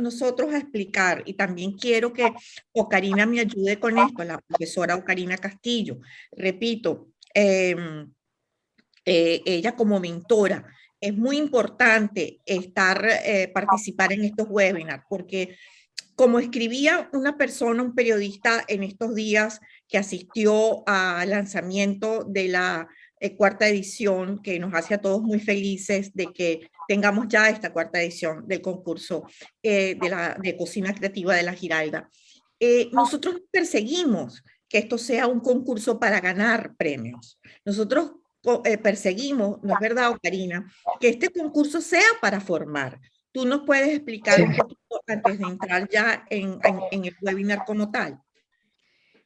nosotros a explicar, y también quiero que Ocarina me ayude con esto, la profesora Ocarina Castillo. Repito, ella como mentora, es muy importante participar en estos webinars, porque como escribía una persona, un periodista en estos días que asistió al lanzamiento de la cuarta edición, que nos hace a todos muy felices de que tengamos ya esta cuarta edición del concurso de cocina creativa de la Giralda. Nosotros perseguimos que esto sea un concurso para ganar premios. Nosotros perseguimos, ¿no es verdad, Ocarina? Que este concurso sea para formar. ¿Tú nos puedes explicar un poquito antes de entrar ya en el webinar como tal?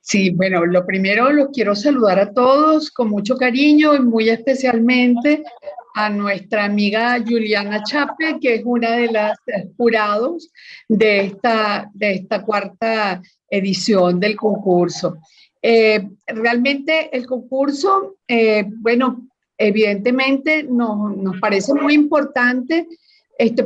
Sí, bueno, lo primero los quiero saludar a todos con mucho cariño y muy especialmente a nuestra amiga Juliana Chape, que es una de las jurados de esta cuarta edición del concurso. Realmente el concurso, bueno, evidentemente nos parece muy importante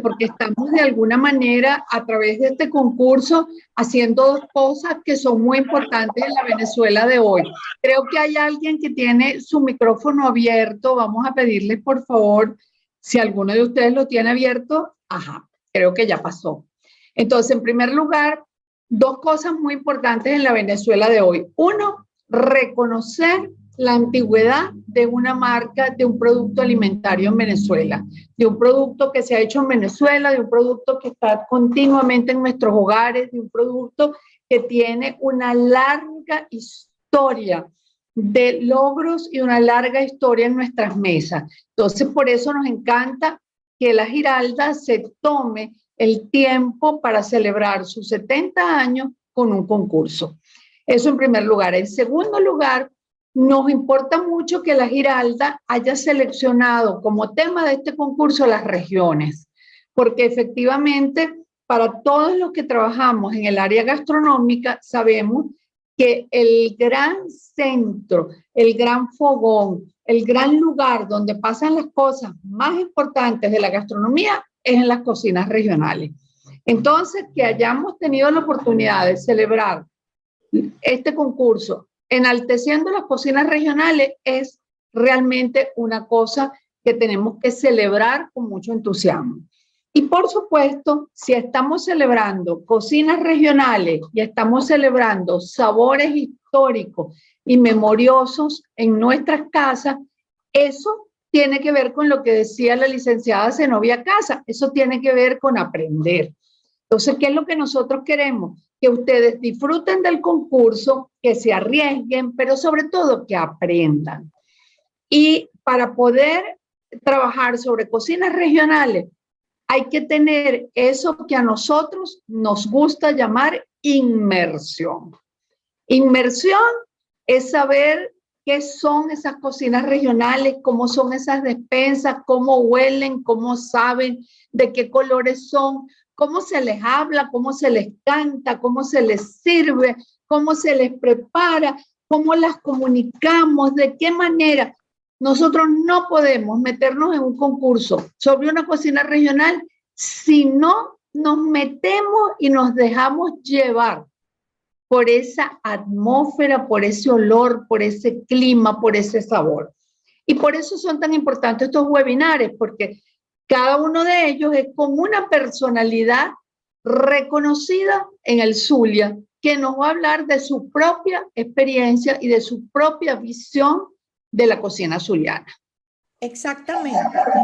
porque estamos de alguna manera a través de este concurso haciendo dos cosas que son muy importantes en la Venezuela de hoy. Creo que hay alguien que tiene su micrófono abierto. Vamos a pedirle, por favor, si alguno de ustedes lo tiene abierto. Ajá, creo que ya pasó. Entonces, en primer lugar, dos cosas muy importantes en la Venezuela de hoy. Uno, reconocer la antigüedad de una marca, de un producto alimentario en Venezuela, de un producto que se ha hecho en Venezuela, de un producto que está continuamente en nuestros hogares, de un producto que tiene una larga historia de logros y una larga historia en nuestras mesas. Entonces, por eso nos encanta que la Giralda se tome el tiempo para celebrar sus 70 años con un concurso. Eso en primer lugar. En segundo lugar, nos importa mucho que la Giralda haya seleccionado como tema de este concurso las regiones, porque efectivamente para todos los que trabajamos en el área gastronómica sabemos que el gran centro, el gran fogón, el gran lugar donde pasan las cosas más importantes de la gastronomía es en las cocinas regionales. Entonces, que hayamos tenido la oportunidad de celebrar este concurso enalteciendo las cocinas regionales es realmente una cosa que tenemos que celebrar con mucho entusiasmo. Y por supuesto, si estamos celebrando cocinas regionales y estamos celebrando sabores históricos y memoriosos en nuestras casas, eso tiene que ver con lo que decía la licenciada Zenobia Casa, eso tiene que ver con aprender. Entonces, ¿qué es lo que nosotros queremos? Que ustedes disfruten del concurso, que se arriesguen, pero sobre todo que aprendan. Y para poder trabajar sobre cocinas regionales, hay que tener eso que a nosotros nos gusta llamar inmersión. Inmersión es saber qué son esas cocinas regionales, cómo son esas despensas, cómo huelen, cómo saben, de qué colores son, cómo se les habla, cómo se les canta, cómo se les sirve, cómo se les prepara, cómo las comunicamos, de qué manera. Nosotros no podemos meternos en un concurso sobre una cocina regional si no nos metemos y nos dejamos llevar por esa atmósfera, por ese olor, por ese clima, por ese sabor. Y por eso son tan importantes estos webinares, porque cada uno de ellos es con una personalidad reconocida en el Zulia, que nos va a hablar de su propia experiencia y de su propia visión de la cocina zuliana. Exactamente.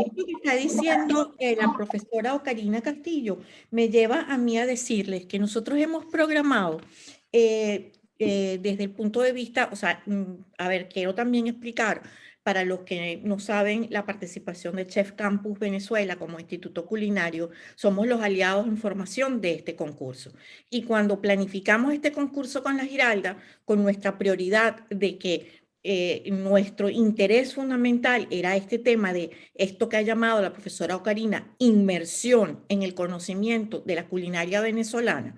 Esto que está diciendo la profesora Ocarina Castillo me lleva a mí a decirles que nosotros hemos programado desde el punto de vista, o sea, a ver, quiero también explicar para los que no saben la participación de Chef Campus Venezuela como instituto culinario, somos los aliados en formación de este concurso. Y cuando planificamos este concurso con la Giralda, con nuestra prioridad de que nuestro interés fundamental era este tema de esto que ha llamado la profesora Ocarina, inmersión en el conocimiento de la culinaria venezolana.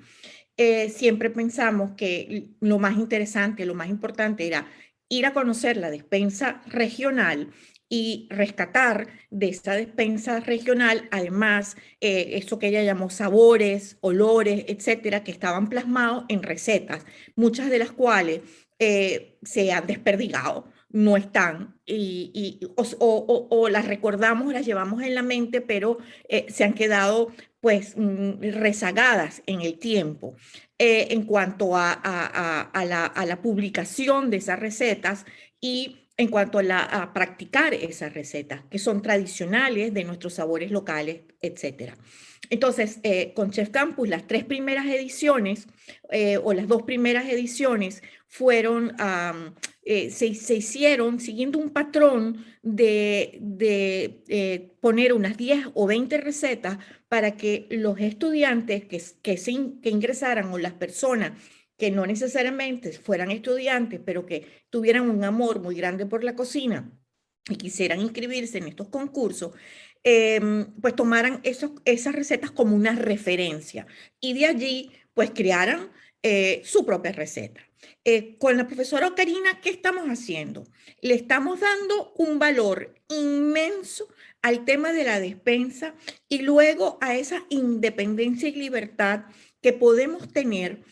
Siempre pensamos que lo más interesante, lo más importante era ir a conocer la despensa regional y rescatar de esa despensa regional, además, eso que ella llamó sabores, olores, etcétera, que estaban plasmados en recetas, muchas de las cuales se han desperdigado, no están, o las recordamos, las llevamos en la mente, pero se han quedado pues rezagadas en el tiempo. En cuanto a la publicación de esas recetas y en cuanto a practicar esas recetas, que son tradicionales de nuestros sabores locales, etcétera. Entonces, con Chef Campus, las tres primeras ediciones o las dos primeras ediciones fueron, se hicieron siguiendo un patrón de poner unas 10 o 20 recetas para que los estudiantes que ingresaran o las personas que no necesariamente fueran estudiantes, pero que tuvieran un amor muy grande por la cocina y quisieran inscribirse en estos concursos, pues tomaran esas recetas como una referencia y de allí pues crearan su propia receta. Con la profesora Ocarina, ¿qué estamos haciendo? Le estamos dando un valor inmenso al tema de la despensa y luego a esa independencia y libertad que podemos tener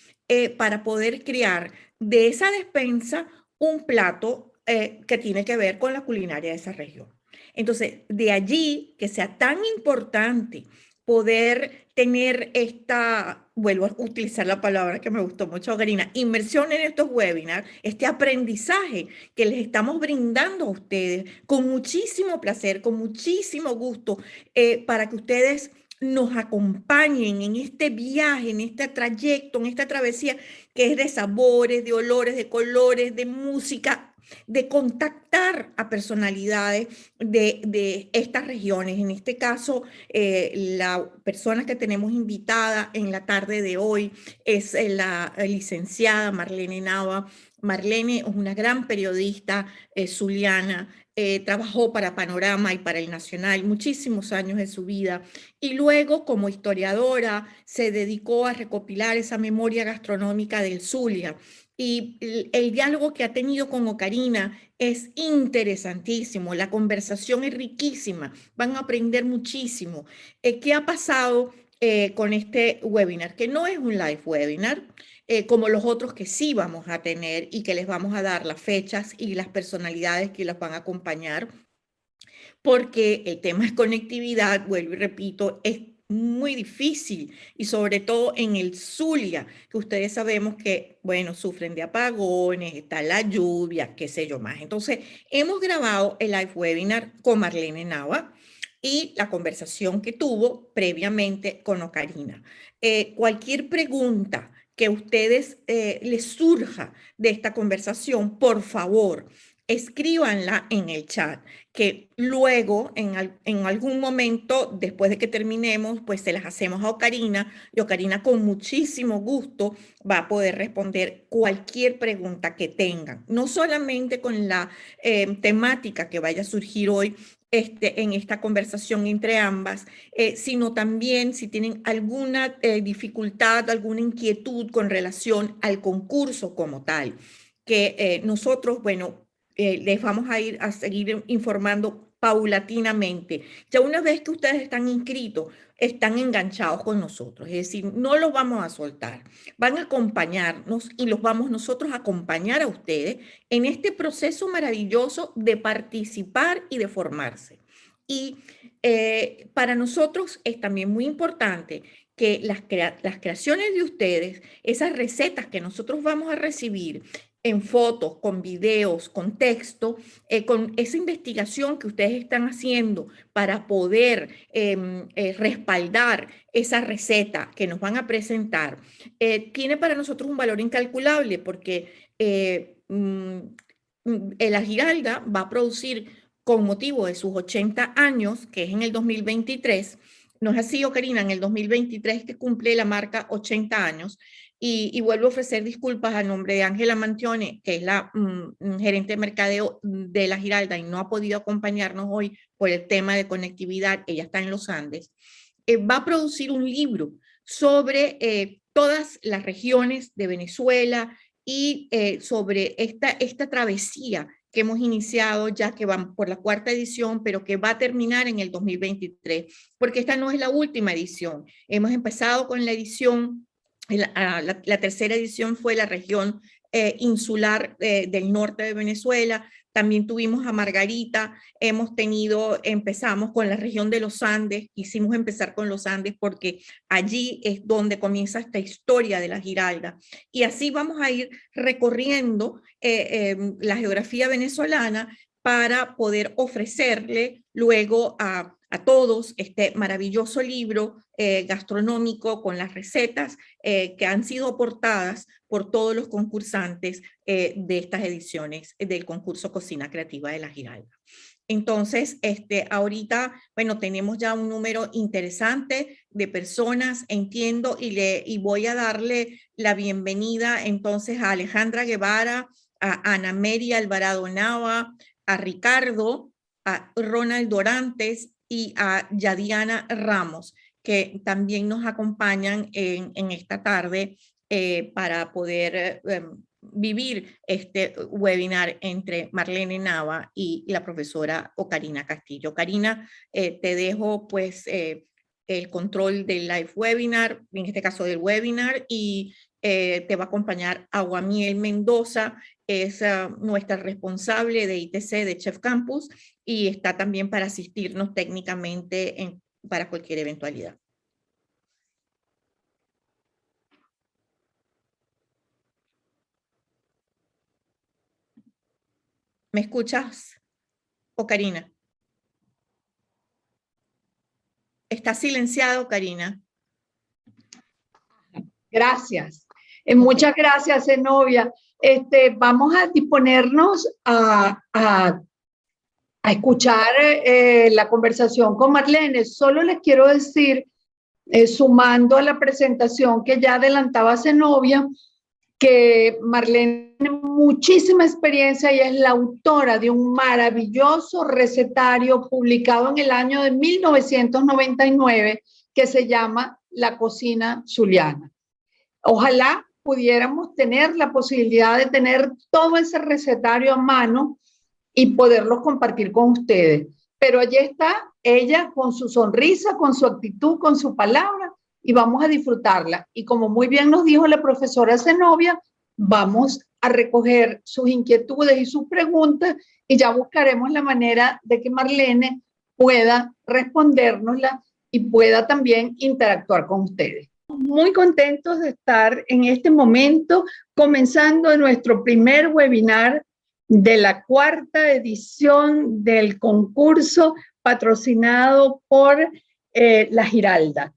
para poder crear de esa despensa un plato que tiene que ver con la culinaria de esa región. Entonces, de allí que sea tan importante poder tener esta, vuelvo a utilizar la palabra que me gustó mucho, Karina, inmersión en estos webinars, este aprendizaje que les estamos brindando a ustedes con muchísimo placer, con muchísimo gusto, para que ustedes nos acompañen en este viaje, en este trayecto, en esta travesía que es de sabores, de olores, de colores, de música, de contactar a personalidades de estas regiones. En este caso, la persona que tenemos invitada en la tarde de hoy es la licenciada Marlene Nava. Marlene es una gran periodista zuliana, trabajó para Panorama y para El Nacional muchísimos años de su vida y luego como historiadora se dedicó a recopilar esa memoria gastronómica del Zulia. Y el diálogo que ha tenido con Ocarina es interesantísimo, la conversación es riquísima, van a aprender muchísimo. ¿Qué ha pasado con este webinar? Que no es un live webinar, como los otros que sí vamos a tener y que les vamos a dar las fechas y las personalidades que las van a acompañar, porque el tema de conectividad, vuelvo y repito, es muy difícil y sobre todo en el Zulia, que ustedes sabemos que, bueno, sufren de apagones, está la lluvia, qué sé yo más. Entonces, hemos grabado el live webinar con Marlene Nava y la conversación que tuvo previamente con Ocarina. Cualquier pregunta que a ustedes les surja de esta conversación, por favor, escríbanla en el chat, que luego en algún momento, después de que terminemos, pues se las hacemos a Ocarina y Ocarina con muchísimo gusto va a poder responder cualquier pregunta que tengan, no solamente con la temática que vaya a surgir hoy en esta conversación entre ambas, sino también si tienen alguna dificultad, alguna inquietud con relación al concurso como tal, que nosotros, bueno, les vamos a ir a seguir informando paulatinamente. Ya una vez que ustedes están inscritos, están enganchados con nosotros, es decir, no los vamos a soltar, van a acompañarnos y los vamos nosotros a acompañar a ustedes en este proceso maravilloso de participar y de formarse. Y para nosotros es también muy importante que las creaciones de ustedes, esas recetas que nosotros vamos a recibir, en fotos, con videos, con texto, con esa investigación que ustedes están haciendo para poder respaldar esa receta que nos van a presentar, tiene para nosotros un valor incalculable porque la Giralda va a producir con motivo de sus 80 años, que es en el 2023, no es así, Karina, en el 2023 que cumple la marca 80 años, y vuelvo a ofrecer disculpas a nombre de Ángela Mantione, que es la gerente de mercadeo de la Giralda y no ha podido acompañarnos hoy por el tema de conectividad, ella está en los Andes, va a producir un libro sobre todas las regiones de Venezuela y sobre esta travesía que hemos iniciado ya, que van por la 4ª edición, pero que va a terminar en el 2023, porque esta no es la última edición. Hemos empezado con la edición, la 3ª edición fue la región insular del norte de Venezuela. También tuvimos a Margarita, empezamos con la región de los Andes, quisimos empezar con los Andes porque allí es donde comienza esta historia de la Giralda. Y así vamos a ir recorriendo la geografía venezolana para poder ofrecerle luego a todos este maravilloso libro gastronómico con las recetas que han sido aportadas por todos los concursantes de estas ediciones del concurso Cocina Creativa de la Giralda. Entonces, ahorita, bueno, tenemos ya un número interesante de personas, entiendo, y voy a darle la bienvenida entonces a Alejandra Guevara, a Ana Mary Alvarado Nava, a Ricardo, a Ronald Dorantes y a Yadiana Ramos, que también nos acompañan en esta tarde para poder vivir este webinar entre Marlene Nava y la profesora Ocarina Castillo. Karina, te dejo pues el control del live webinar, en este caso del webinar, y te va a acompañar Aguamiel Mendoza, es nuestra responsable de ITC de Chef Campus y está también para asistirnos técnicamente para cualquier eventualidad. ¿Me escuchas, Ocarina? ¿Está silenciado, Karina? Gracias. Muchas gracias, Zenobia. Vamos a disponernos a escuchar la conversación con Marlene. Solo les quiero decir, sumando a la presentación que ya adelantaba Zenobia, que Marlene tiene muchísima experiencia y es la autora de un maravilloso recetario publicado en el año de 1999 que se llama La Cocina Zuliana. Ojalá pudiéramos tener la posibilidad de tener todo ese recetario a mano y poderlo compartir con ustedes. Pero allí está ella con su sonrisa, con su actitud, con su palabra, y vamos a disfrutarla. Y como muy bien nos dijo la profesora Zenobia, vamos a recoger sus inquietudes y sus preguntas y ya buscaremos la manera de que Marlene pueda respondérnosla y pueda también interactuar con ustedes. Muy contentos de estar en este momento comenzando nuestro primer webinar de la 4ª edición del concurso patrocinado por la Giralda,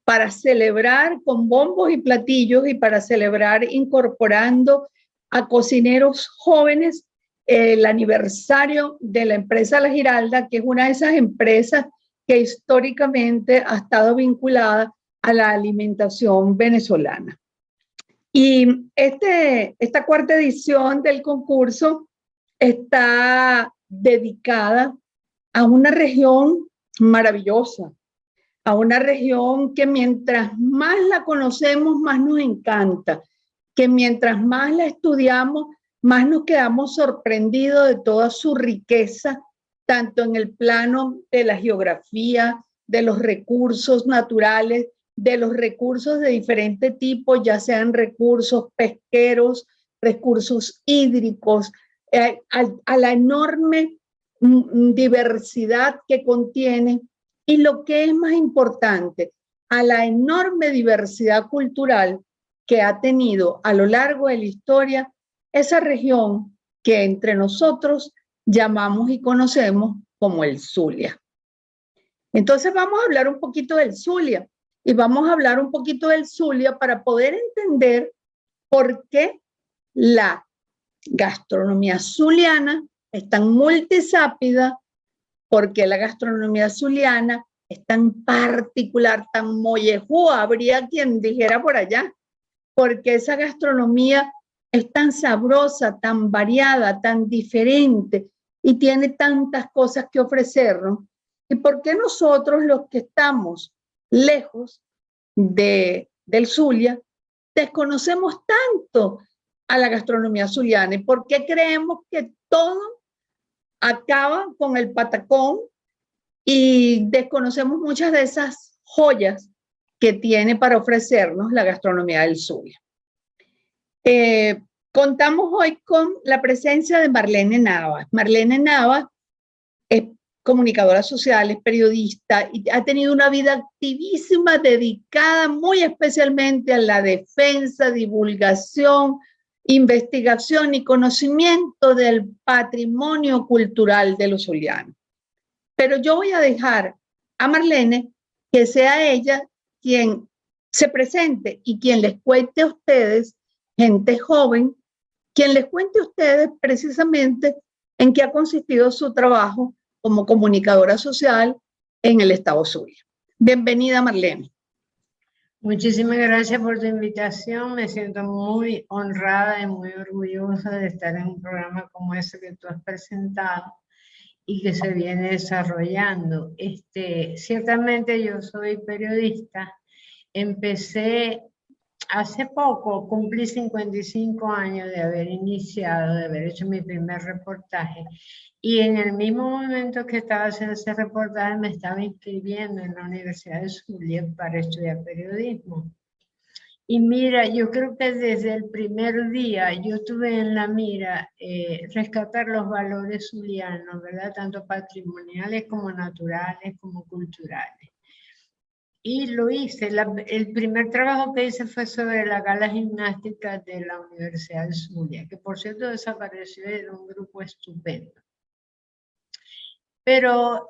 para celebrar con bombos y platillos y para celebrar incorporando a cocineros jóvenes el aniversario de la empresa La Giralda, que es una de esas empresas que históricamente ha estado vinculada a la alimentación venezolana. Y esta 4ª edición del concurso está dedicada a una región maravillosa, a una región que mientras más la conocemos, más nos encanta, que mientras más la estudiamos, más nos quedamos sorprendidos de toda su riqueza, tanto en el plano de la geografía, de los recursos naturales, de los recursos de diferente tipo, ya sean recursos pesqueros, recursos hídricos, a la enorme diversidad que contiene y lo que es más importante, a la enorme diversidad cultural que ha tenido a lo largo de la historia esa región que entre nosotros llamamos y conocemos como el Zulia. Entonces vamos a hablar un poquito del Zulia y vamos a hablar un poquito del Zulia para poder entender por qué la gastronomía zuliana es tan multisápida, porque la gastronomía zuliana es tan particular, tan mollejúa, habría quien dijera por allá, porque esa gastronomía es tan sabrosa, tan variada, tan diferente y tiene tantas cosas que ofrecernos. ¿Y por qué nosotros, los que estamos lejos del Zulia, desconocemos tanto a la gastronomía zuliana? ¿Y por qué creemos que todo acaba con el patacón y desconocemos muchas de esas joyas que tiene para ofrecernos la gastronomía del Zulia. Contamos hoy con la presencia de Marlene Navas. Marlene Navas es comunicadora social, es periodista y ha tenido una vida activísima dedicada muy especialmente a la defensa, divulgación, investigación y conocimiento del patrimonio cultural de los zulianos. Pero yo voy a dejar a Marlene que sea ella quien se presente y quien les cuente a ustedes, gente joven, quien les cuente a ustedes precisamente en qué ha consistido su trabajo como comunicadora social en el estado Zulia. Bienvenida, Marlene. Muchísimas gracias por tu invitación. Me siento muy honrada y muy orgullosa de estar en un programa como ese que tú has presentado y que se viene desarrollando. Ciertamente yo soy periodista. Empecé hace poco, cumplí 55 años de haber iniciado, de haber hecho mi primer reportaje. Y en el mismo momento que estaba haciendo ese reportaje me estaba inscribiendo en la Universidad de Zulia para estudiar periodismo. Y mira, yo creo que desde el primer día yo tuve en la mira rescatar los valores zulianos, ¿verdad? Tanto patrimoniales como naturales, como culturales. Y lo hice. El primer trabajo que hice fue sobre la gala gimnástica de la Universidad de Zulia, que por cierto desapareció, era un grupo estupendo. Pero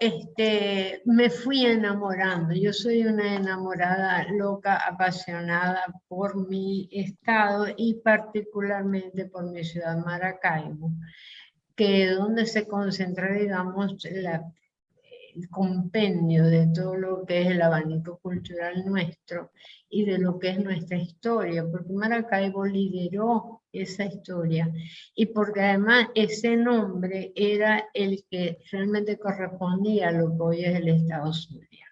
me fui enamorando. Yo soy una enamorada loca, apasionada por mi estado y particularmente por mi ciudad Maracaibo, que es donde se concentra, digamos, el compendio de todo lo que es el abanico cultural nuestro y de lo que es nuestra historia, porque Maracaibo lideró esa historia y porque además ese nombre era el que realmente correspondía a lo que hoy es el estado Zulia.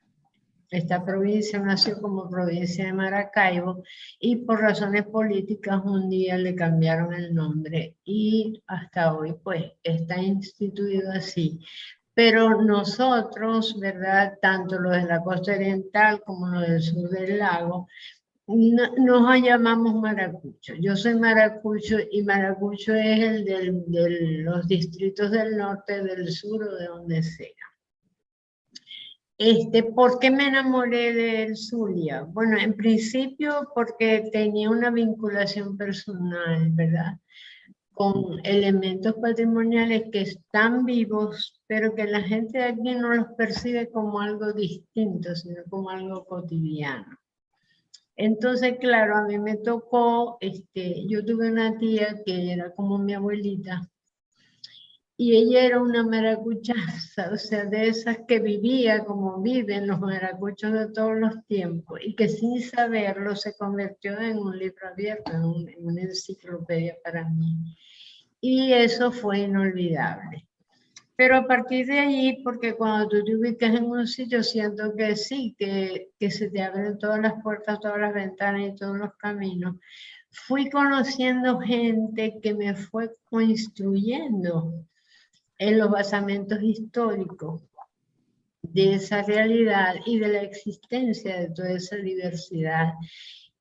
Esta provincia nació como provincia de Maracaibo y por razones políticas un día le cambiaron el nombre y hasta hoy pues está instituido así. Pero nosotros, ¿verdad? Tanto los de la costa oriental como los del sur del lago, nos llamamos maracucho. Yo soy maracucho y maracucho es el de los distritos del norte, del sur o de donde sea. ¿Por qué me enamoré del Zulia? Bueno, en principio porque tenía una vinculación personal, ¿verdad? Con elementos patrimoniales que están vivos, pero que la gente de aquí no los percibe como algo distinto, sino como algo cotidiano. Entonces, claro, a mí me tocó, yo tuve una tía que era como mi abuelita, y ella era una maracuchaza, o sea, de esas que vivía como viven los maracuchos de todos los tiempos, y que sin saberlo se convirtió en un libro abierto, en una enciclopedia para mí. Y eso fue inolvidable. Pero a partir de allí, porque cuando tú te ubicas en un sitio, siento que sí, que se te abren todas las puertas, todas las ventanas y todos los caminos, fui conociendo gente que me fue construyendo en los basamentos históricos de esa realidad y de la existencia de toda esa diversidad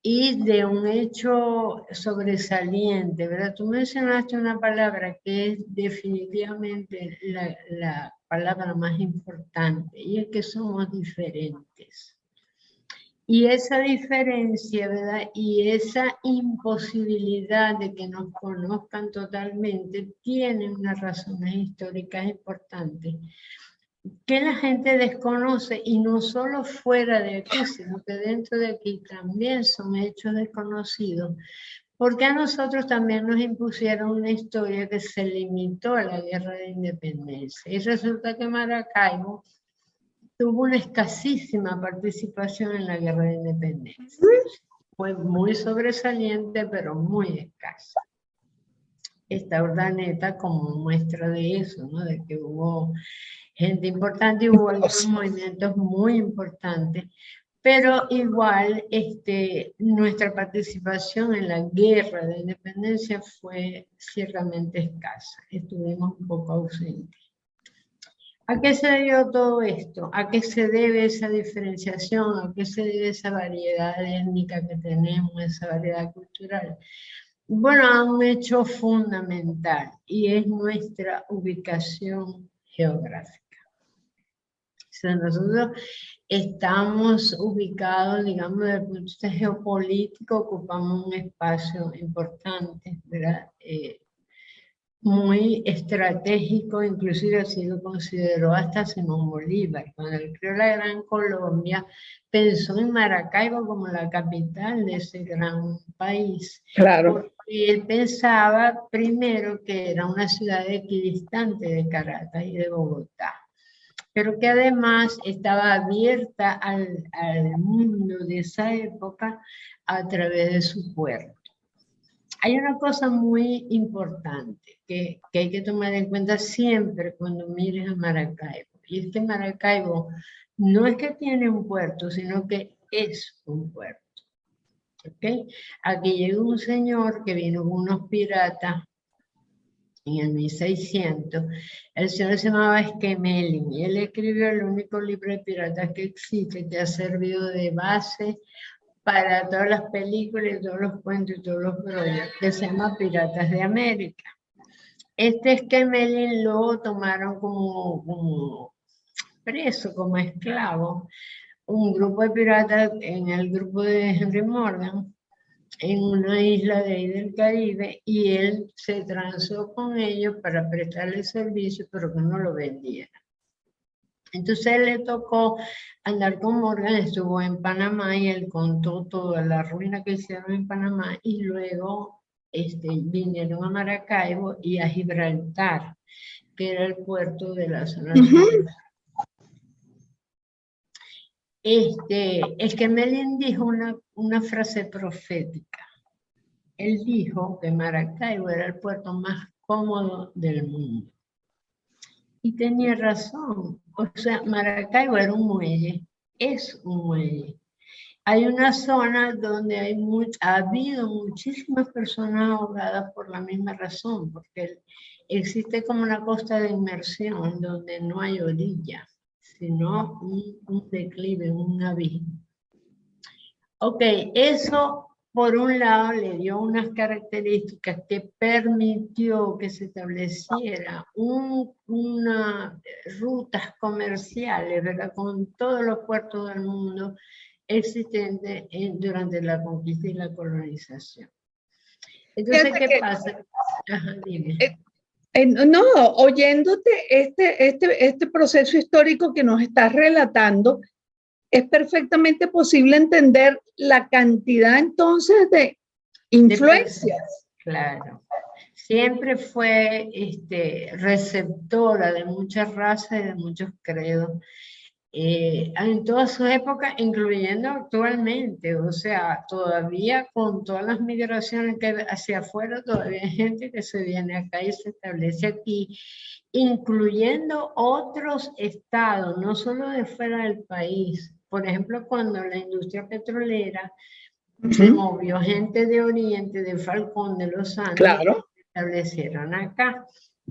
y de un hecho sobresaliente, ¿verdad? Tú mencionaste una palabra que es definitivamente la palabra más importante, y es que somos diferentes. Y esa diferencia, ¿verdad? Y esa imposibilidad de que nos conozcan totalmente tiene unas razones históricas importantes que la gente desconoce, y no solo fuera de aquí, sino que dentro de aquí también son hechos desconocidos, porque a nosotros también nos impusieron una historia que se limitó a la guerra de independencia. Y resulta que Maracaibo tuvo una escasísima participación en la guerra de independencia. Fue muy sobresaliente, pero muy escasa. Esta Urdaneta como muestra de eso, ¿no? De que hubo gente importante y hubo algunos movimientos muy importantes, pero igual nuestra participación en la guerra de independencia fue ciertamente escasa, estuvimos un poco ausentes. ¿A qué se debió todo esto? ¿A qué se debe esa diferenciación? ¿A qué se debe esa variedad étnica que tenemos, esa variedad cultural? Bueno, a un hecho fundamental y es nuestra ubicación geográfica. O sea, nosotros estamos ubicados, digamos, desde el punto de vista geopolítico, ocupamos un espacio importante, ¿verdad? Muy estratégico, inclusive así lo consideró hasta Simón Bolívar. Cuando él creó la Gran Colombia, pensó en Maracaibo como la capital de ese gran país. Claro. Porque él pensaba primero que era una ciudad equidistante de Caracas y de Bogotá, pero que además estaba abierta al mundo de esa época a través de su puerto. Hay una cosa muy importante que hay que tomar en cuenta siempre cuando mires a Maracaibo. Y es que Maracaibo no es que tiene un puerto, sino que es un puerto. ¿Okay? Aquí llegó un señor que vino con unos piratas en el 1600. El señor se llamaba Esquemelin y él escribió el único libro de piratas que existe, que ha servido de base para todas las películas y todos los cuentos y todos los rollos, que se llama Piratas de América. Este Esquemelin lo tomaron como preso, como esclavo, un grupo de piratas en el grupo de Henry Morgan, en una isla de ahí del Caribe, y él se transó con ellos para prestarle servicio, pero que no lo vendiera. Entonces él le tocó andar con Morgan, estuvo en Panamá y él contó toda la ruina que hicieron en Panamá y luego vinieron a Maracaibo y a Gibraltar, que era el puerto de la zona de Gibraltar. Esquemelin dijo una frase profética. Él dijo que Maracaibo era el puerto más cómodo del mundo. Y tenía razón. O sea, Maracaibo era un muelle, es un muelle. Hay una zona donde ha habido muchísimas personas ahogadas por la misma razón, porque existe como una costa de inmersión donde no hay orilla, sino un declive, un abismo. Ok, eso por un lado le dio unas características que permitió que se estableciera unas rutas comerciales, ¿verdad? Con todos los puertos del mundo existentes durante la conquista y la colonización. Entonces, ¿qué pasa? Ajá, dime. No, oyéndote este proceso histórico que nos estás relatando, es perfectamente posible entender la cantidad entonces de influencias. Claro. Siempre fue receptora de muchas razas y de muchos credos. En todas sus épocas, incluyendo actualmente, o sea, todavía con todas las migraciones que hacia afuera, todavía hay gente que se viene acá y se establece aquí, incluyendo otros estados, no solo de fuera del país. Por ejemplo, cuando la industria petrolera se movió gente de Oriente, de Falcón, de los Andes, claro, se establecieron acá.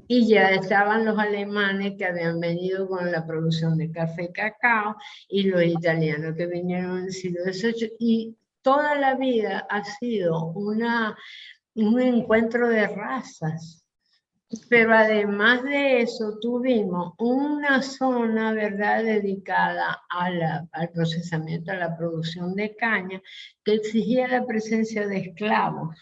Y ya estaban los alemanes que habían venido con la producción de café y cacao, y los italianos que vinieron en el siglo XVIII, y toda la vida ha sido un encuentro de razas. Pero además de eso, tuvimos una zona, ¿verdad?, dedicada al procesamiento, a la producción de caña, que exigía la presencia de esclavos.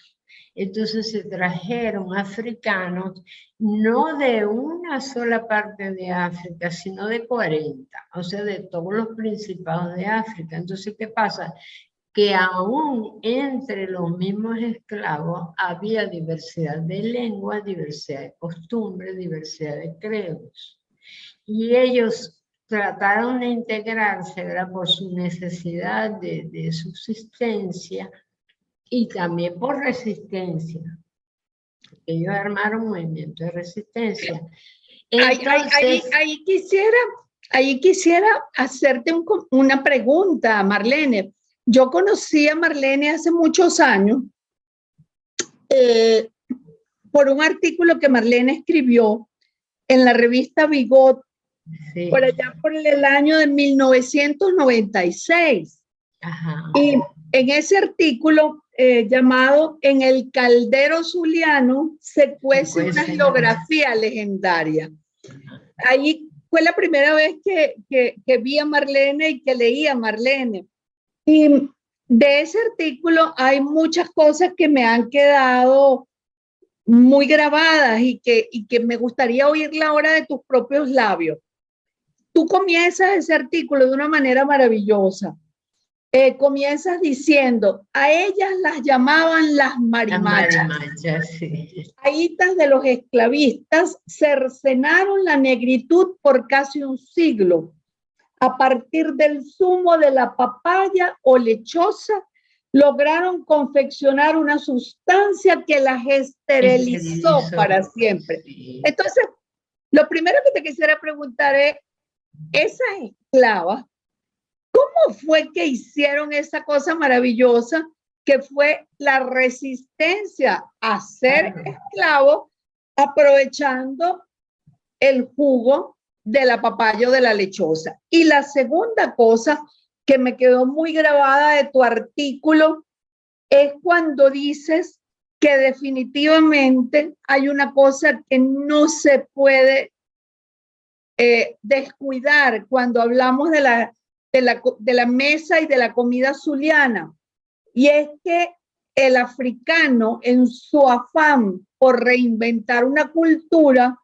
Entonces se trajeron africanos, no de una sola parte de África, sino de 40, o sea, de todos los principados de África. Entonces, ¿qué pasa? Que aún entre los mismos esclavos había diversidad de lenguas, diversidad de costumbres, diversidad de credos. Y ellos trataron de integrarse, ¿verdad?, por su necesidad de subsistencia y también por resistencia. Ellos armaron un movimiento de resistencia. Entonces, ahí quisiera hacerte una pregunta, Marlene. Yo conocí a Marlene hace muchos años por un artículo que Marlene escribió en la revista Bigot Sí. por allá por el año de 1996. Ajá. Y en ese artículo llamado En el caldero zuliano se cuece una geografía legendaria. Ahí fue la primera vez que vi a Marlene y que leí a Marlene. Y de ese artículo hay muchas cosas que me han quedado muy grabadas y que me gustaría oírla ahora de tus propios labios. Tú comienzas ese artículo de una manera maravillosa. Comienzas diciendo, a ellas las llamaban las marimachas. Las marimachas, sí. Aitas de los esclavistas cercenaron la negritud por casi un siglo. A partir del zumo de la papaya o lechosa, lograron confeccionar una sustancia que las esterilizó para siempre. Sí. Entonces, lo primero que te quisiera preguntar es, esas esclavas, ¿cómo fue que hicieron esa cosa maravillosa que fue la resistencia a ser esclavo aprovechando el jugo de la papaya o de la lechosa? Y la segunda cosa que me quedó muy grabada de tu artículo es cuando dices que definitivamente hay una cosa que no se puede descuidar cuando hablamos de la mesa y de la comida zuliana, y es que el africano, en su afán por reinventar una cultura,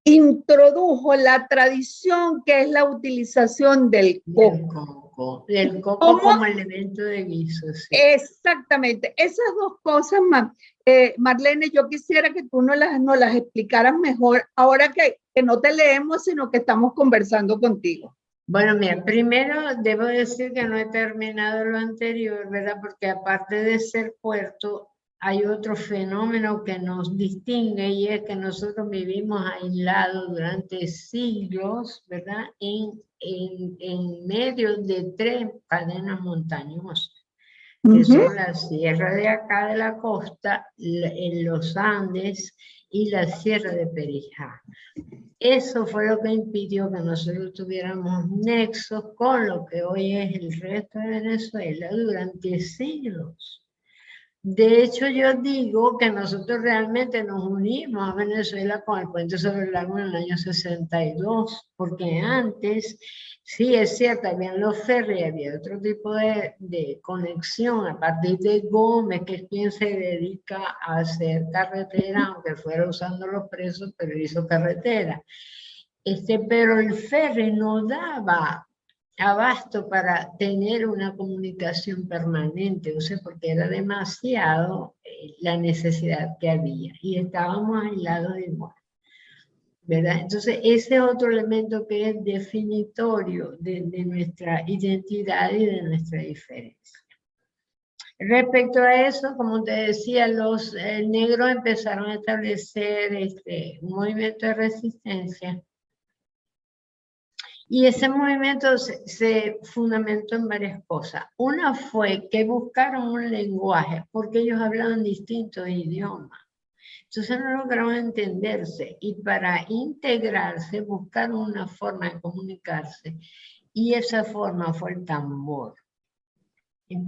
introdujo la tradición que es la utilización del coco. Del coco como elemento de guiso. Sí. Exactamente. Esas dos cosas, Marlene, yo quisiera que tú nos las explicaras mejor ahora que no te leemos, sino que estamos conversando contigo. Bueno, mira, primero debo decir que no he terminado lo anterior, ¿verdad? Porque aparte de ser puerto, hay otro fenómeno que nos distingue y es que nosotros vivimos aislados durante siglos, ¿verdad? En medio de 3 cadenas montañosas, que son la sierra de acá de la costa, en los Andes y la sierra de Perijá. Eso fue lo que impidió que nosotros tuviéramos nexos con lo que hoy es el resto de Venezuela durante siglos. De hecho, yo digo que nosotros realmente nos unimos a Venezuela con el puente sobre el lago en el año 62, porque antes, sí es cierto, habían los ferries, había otro tipo de conexión a partir de Gómez, que es quien se dedica a hacer carretera, aunque fuera usando los presos, pero hizo carretera. Pero el ferry no daba abasto para tener una comunicación permanente, o sea, porque era demasiado la necesidad que había y estábamos aislados igual, ¿verdad? Entonces, ese es otro elemento que es definitorio de nuestra identidad y de nuestra diferencia. Respecto a eso, como te decía, los negros empezaron a establecer un movimiento de resistencia. Y ese movimiento se fundamentó en varias cosas. Una fue que buscaron un lenguaje, porque ellos hablaban distintos idiomas. Entonces no lograron entenderse y para integrarse buscaron una forma de comunicarse. Y esa forma fue el tambor.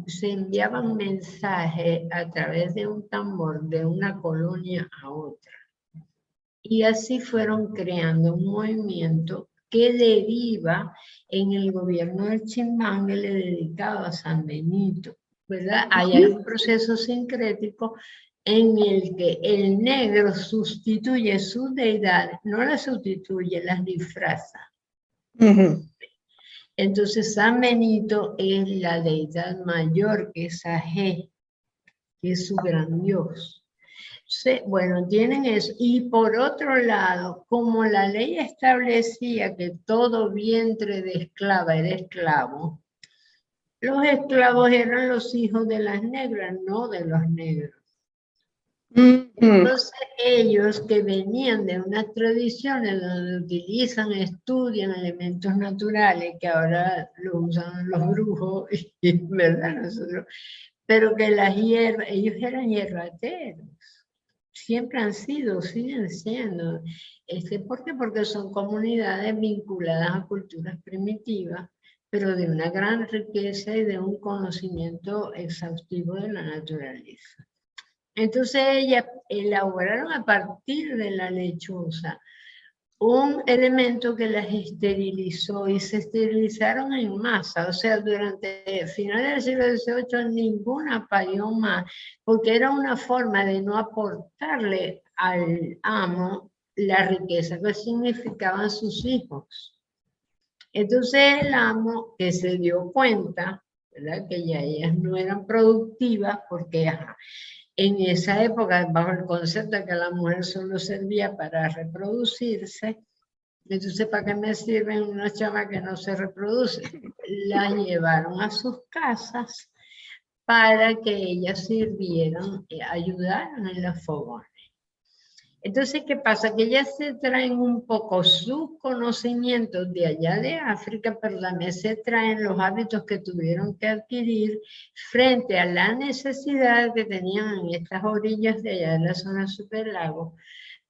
Se enviaban mensajes a través de un tambor de una colonia a otra. Y así fueron creando un movimiento que deriva en el gobierno del Chimbanguele dedicado a San Benito, ¿verdad? Hay un proceso sincrético en el que el negro sustituye sus deidades, no las sustituye, las disfraza. Entonces San Benito es la deidad mayor, que es Ajé, que es su gran dios. Sí, bueno, tienen eso. Y por otro lado, como la ley establecía que todo vientre de esclava era esclavo, los esclavos eran los hijos de las negras, no de los negros. Entonces ellos que venían de unas tradiciones donde utilizan, estudian elementos naturales, que ahora lo usan los brujos, ¿verdad? Nosotros, pero que las hierbas, ellos eran hierbateros. siempre han sido, siguen siendo. ¿Por qué? Porque son comunidades vinculadas a culturas primitivas, pero de una gran riqueza y de un conocimiento exhaustivo de la naturaleza. Entonces ellas elaboraron a partir de la lechosa un elemento que las esterilizó, y se esterilizaron en masa. O sea, durante finales del siglo XVIII ninguna parió más, porque era una forma de no aportarle al amo la riqueza que significaban sus hijos. Entonces el amo, que se dio cuenta, ¿verdad?, que ya ellas no eran productivas, porque en esa época, bajo el concepto de que la mujer solo servía para reproducirse, entonces, ¿para qué me sirven una chama que no se reproduce? La llevaron a sus casas para que ellas sirvieran, ayudaran en los fogones. Entonces, ¿qué pasa? Que ellas se traen un poco sus conocimientos de allá de África, pero también se traen los hábitos que tuvieron que adquirir frente a la necesidad que tenían en estas orillas de allá de la zona super lago,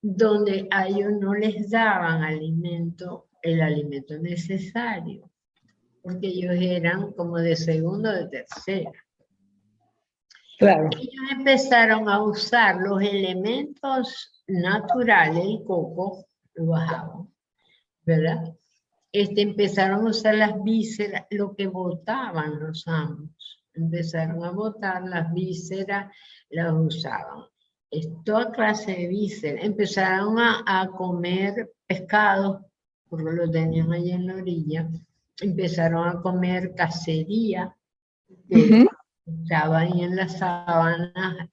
donde a ellos no les daban el alimento necesario, porque ellos eran como de segundo o de tercera. Claro. Ellos empezaron a usar los elementos naturales, el coco, lo bajaban, ¿verdad? Empezaron a usar las vísceras, lo que botaban los amos. Empezaron a botar las vísceras, las usaban. Toda clase de vísceras. Empezaron a comer pescado, porque lo tenían allí en la orilla. Empezaron a comer cacería, estaba ahí en las sabanas,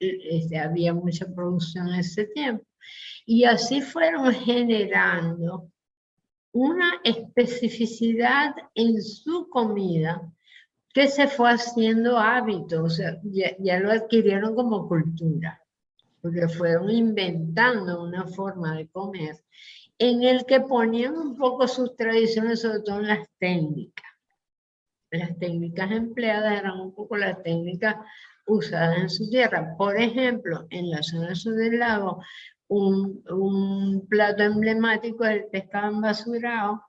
había mucha producción en ese tiempo. Y así fueron generando una especificidad en su comida que se fue haciendo hábito, o sea, ya lo adquirieron como cultura, porque fueron inventando una forma de comer en el que ponían un poco sus tradiciones, sobre todo en las técnicas. Las técnicas empleadas eran un poco las técnicas usadas en su tierra. Por ejemplo, en la zona sur del lago, un plato emblemático es el pescado embasurado.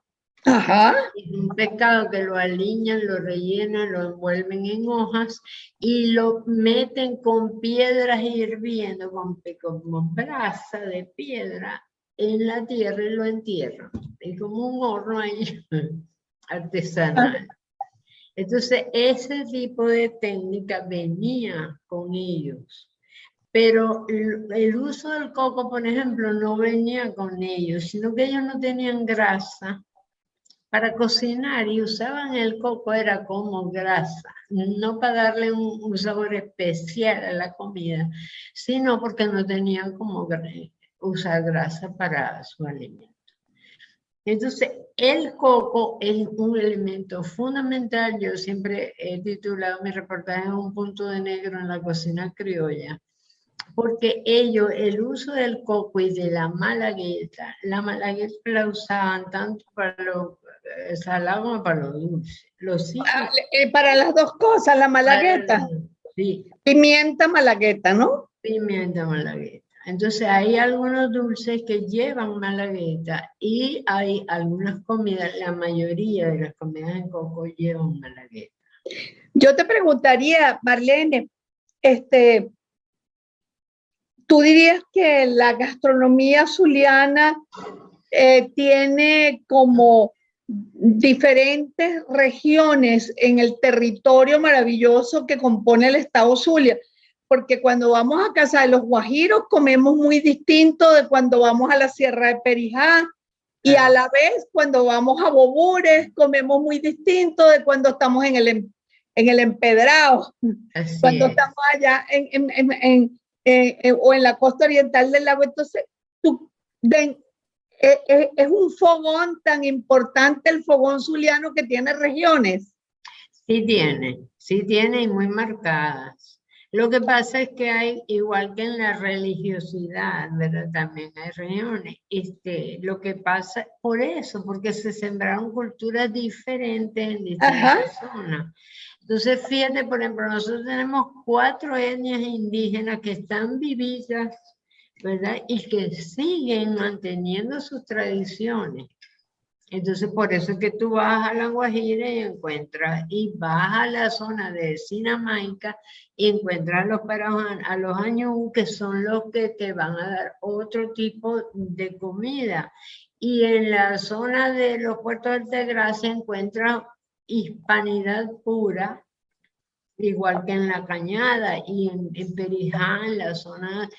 Ajá. Es un pescado que lo aliñan, lo rellenan, lo envuelven en hojas y lo meten con piedras hirviendo, con brasa de piedra en la tierra, y lo entierran. Es como un horno ahí artesanal. Entonces, ese tipo de técnica venía con ellos. Pero el uso del coco, por ejemplo, no venía con ellos, sino que ellos no tenían grasa para cocinar y usaban el coco, era como grasa, no para darle un sabor especial a la comida, sino porque no tenían como usar grasa para su alimento. Entonces, el coco es un elemento fundamental. Yo siempre he titulado mi reportaje Un punto de negro en la cocina criolla, porque el uso del coco y de la malagueta la usaban tanto para lo salado como para lo dulce. Para las dos cosas, la malagueta. Sí. Pimienta malagueta, ¿no? Pimienta malagueta. Entonces hay algunos dulces que llevan malagueta y hay algunas comidas, la mayoría de las comidas en coco llevan malagueta. Yo te preguntaría, Marlene, ¿tú dirías que la gastronomía zuliana tiene como diferentes regiones en el territorio maravilloso que compone el estado Zulia? Porque cuando vamos a casa de los guajiros comemos muy distinto de cuando vamos a la Sierra de Perijá, y a la vez cuando vamos a Bobures comemos muy distinto de cuando estamos en el empedrado. Así cuando es. Estamos allá o en la costa oriental del lago. Entonces, es un fogón tan importante, el fogón zuliano, que tiene regiones. Sí tiene y muy marcadas. Lo que pasa es que hay, igual que en la religiosidad, ¿verdad? También hay regiones. Lo que pasa, por eso, porque se sembraron culturas diferentes en distintas zonas. Entonces, fíjate, por ejemplo, nosotros tenemos 4 etnias indígenas que están vividas ¿verdad? Y que siguen manteniendo sus tradiciones. Entonces, por eso es que tú vas a La Guajira y encuentras, y vas a la zona de Sinamaica y encuentras a los añú, que son los que te van a dar otro tipo de comida. Y en la zona de los Puertos de Altagracia encuentras hispanidad pura, igual que en La Cañada y en Perijá, en la zona,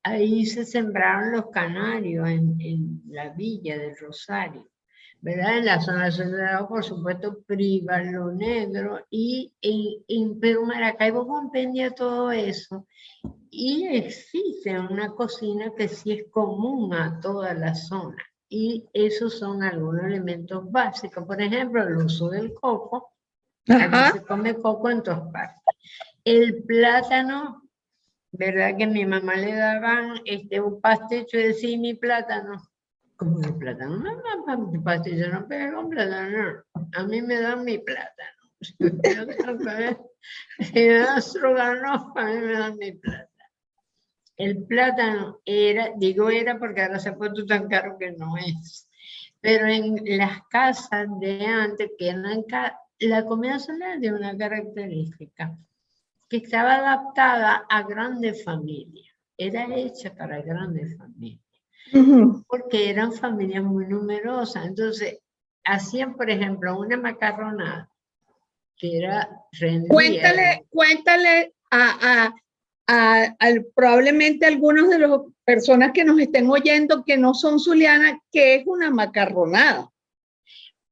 ahí se sembraron los canarios en la villa del Rosario. ¿Verdad? En la zona del Soledad, por supuesto, Priva, Lo Negro, y en Perú, Maracaibo compendia todo eso. Y existe una cocina que sí es común a toda la zona. Y esos son algunos elementos básicos. Por ejemplo, el uso del coco. Aquí se come coco en todas partes. El plátano, ¿verdad? Que a mi mamá le daban un pasticho de sí, mi plátano. Como el plátano, mamá, mi pastillo no pega con plátano, no. A mí me dan mi plátano. Si me dan stroganoff, a mí me dan mi plátano. El plátano era, digo era porque ahora se ha puesto tan caro que no es. Pero en las casas de antes, que eran la comida solar de una característica, que estaba adaptada a grandes familias. Era hecha para grandes familias. Porque eran familias muy numerosas. Entonces, hacían, por ejemplo, una macarronada que era rendida. Cuéntale probablemente algunos de las personas que nos estén oyendo que no son zulianas, ¿qué es una macarronada?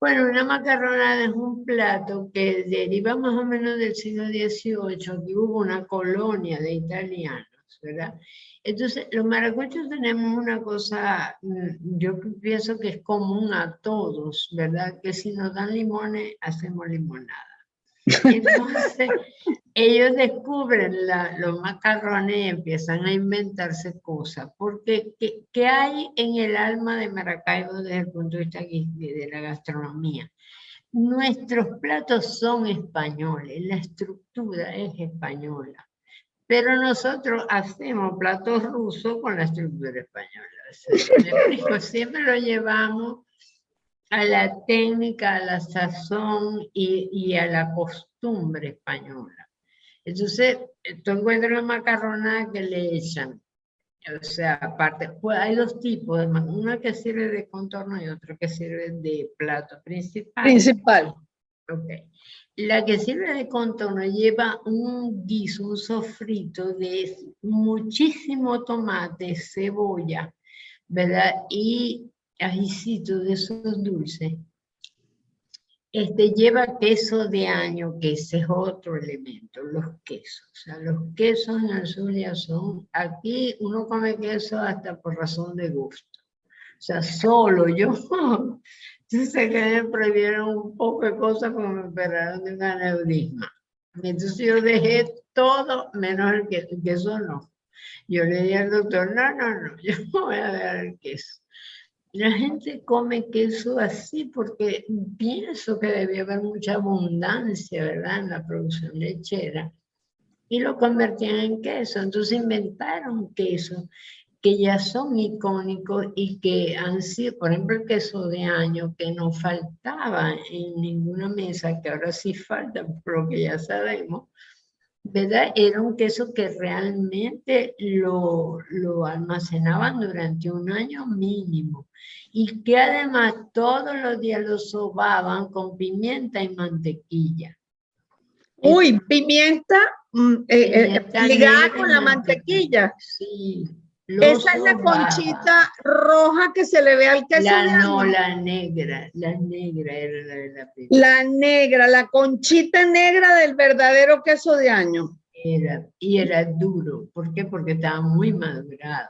Bueno, una macarronada es un plato que deriva más o menos del siglo XVIII, que hubo una colonia de italianos, ¿verdad? Entonces, los maracuchos tenemos una cosa, yo pienso que es común a todos, ¿verdad? Que si nos dan limones, hacemos limonada. Entonces, ellos descubren los macarrones y empiezan a inventarse cosas. Porque, ¿qué hay en el alma de Maracaibo desde el punto de vista de la gastronomía? Nuestros platos son españoles, la estructura es española. Pero nosotros hacemos platos rusos con la estructura española. Siempre lo llevamos a la técnica, a la sazón y a la costumbre española. Entonces, tú encuentras la macarronada que le echan. O sea, aparte, pues hay dos tipos de macarronada, una que sirve de contorno y otra que sirve de plato principal. Ok. La que sirve de contorno lleva un guiso, un sofrito de muchísimo tomate, cebolla, ¿verdad? Y ajicito de esos dulces. Lleva queso de año, que ese es otro elemento, los quesos. O sea, los quesos en el Zulia son, aquí uno come queso hasta por razón de gusto. O sea, solo yo. Entonces que me prohibieron un poco de cosas porque me operaron de un aneurisma. Entonces yo dejé todo menos el queso no. Yo le dije al doctor, no, yo no voy a dejar el queso. La gente come queso así porque pienso que debía haber mucha abundancia, ¿verdad?, en la producción lechera. Y lo convertían en queso. Entonces inventaron quesos que ya son icónicos y que han sido, por ejemplo, el queso de año, que no faltaba en ninguna mesa, que ahora sí falta, por lo que ya sabemos, ¿verdad? Era un queso que realmente lo almacenaban durante un año mínimo y que además todos los días lo sobaban con pimienta y mantequilla. Uy, pimienta ligada con la mantequilla. Sí. Esa es la conchita roja que se le ve al queso de año. No, la negra era la de la pimienta. La negra, la conchita negra del verdadero queso de año. Era duro. ¿Por qué? Porque estaba muy madurado.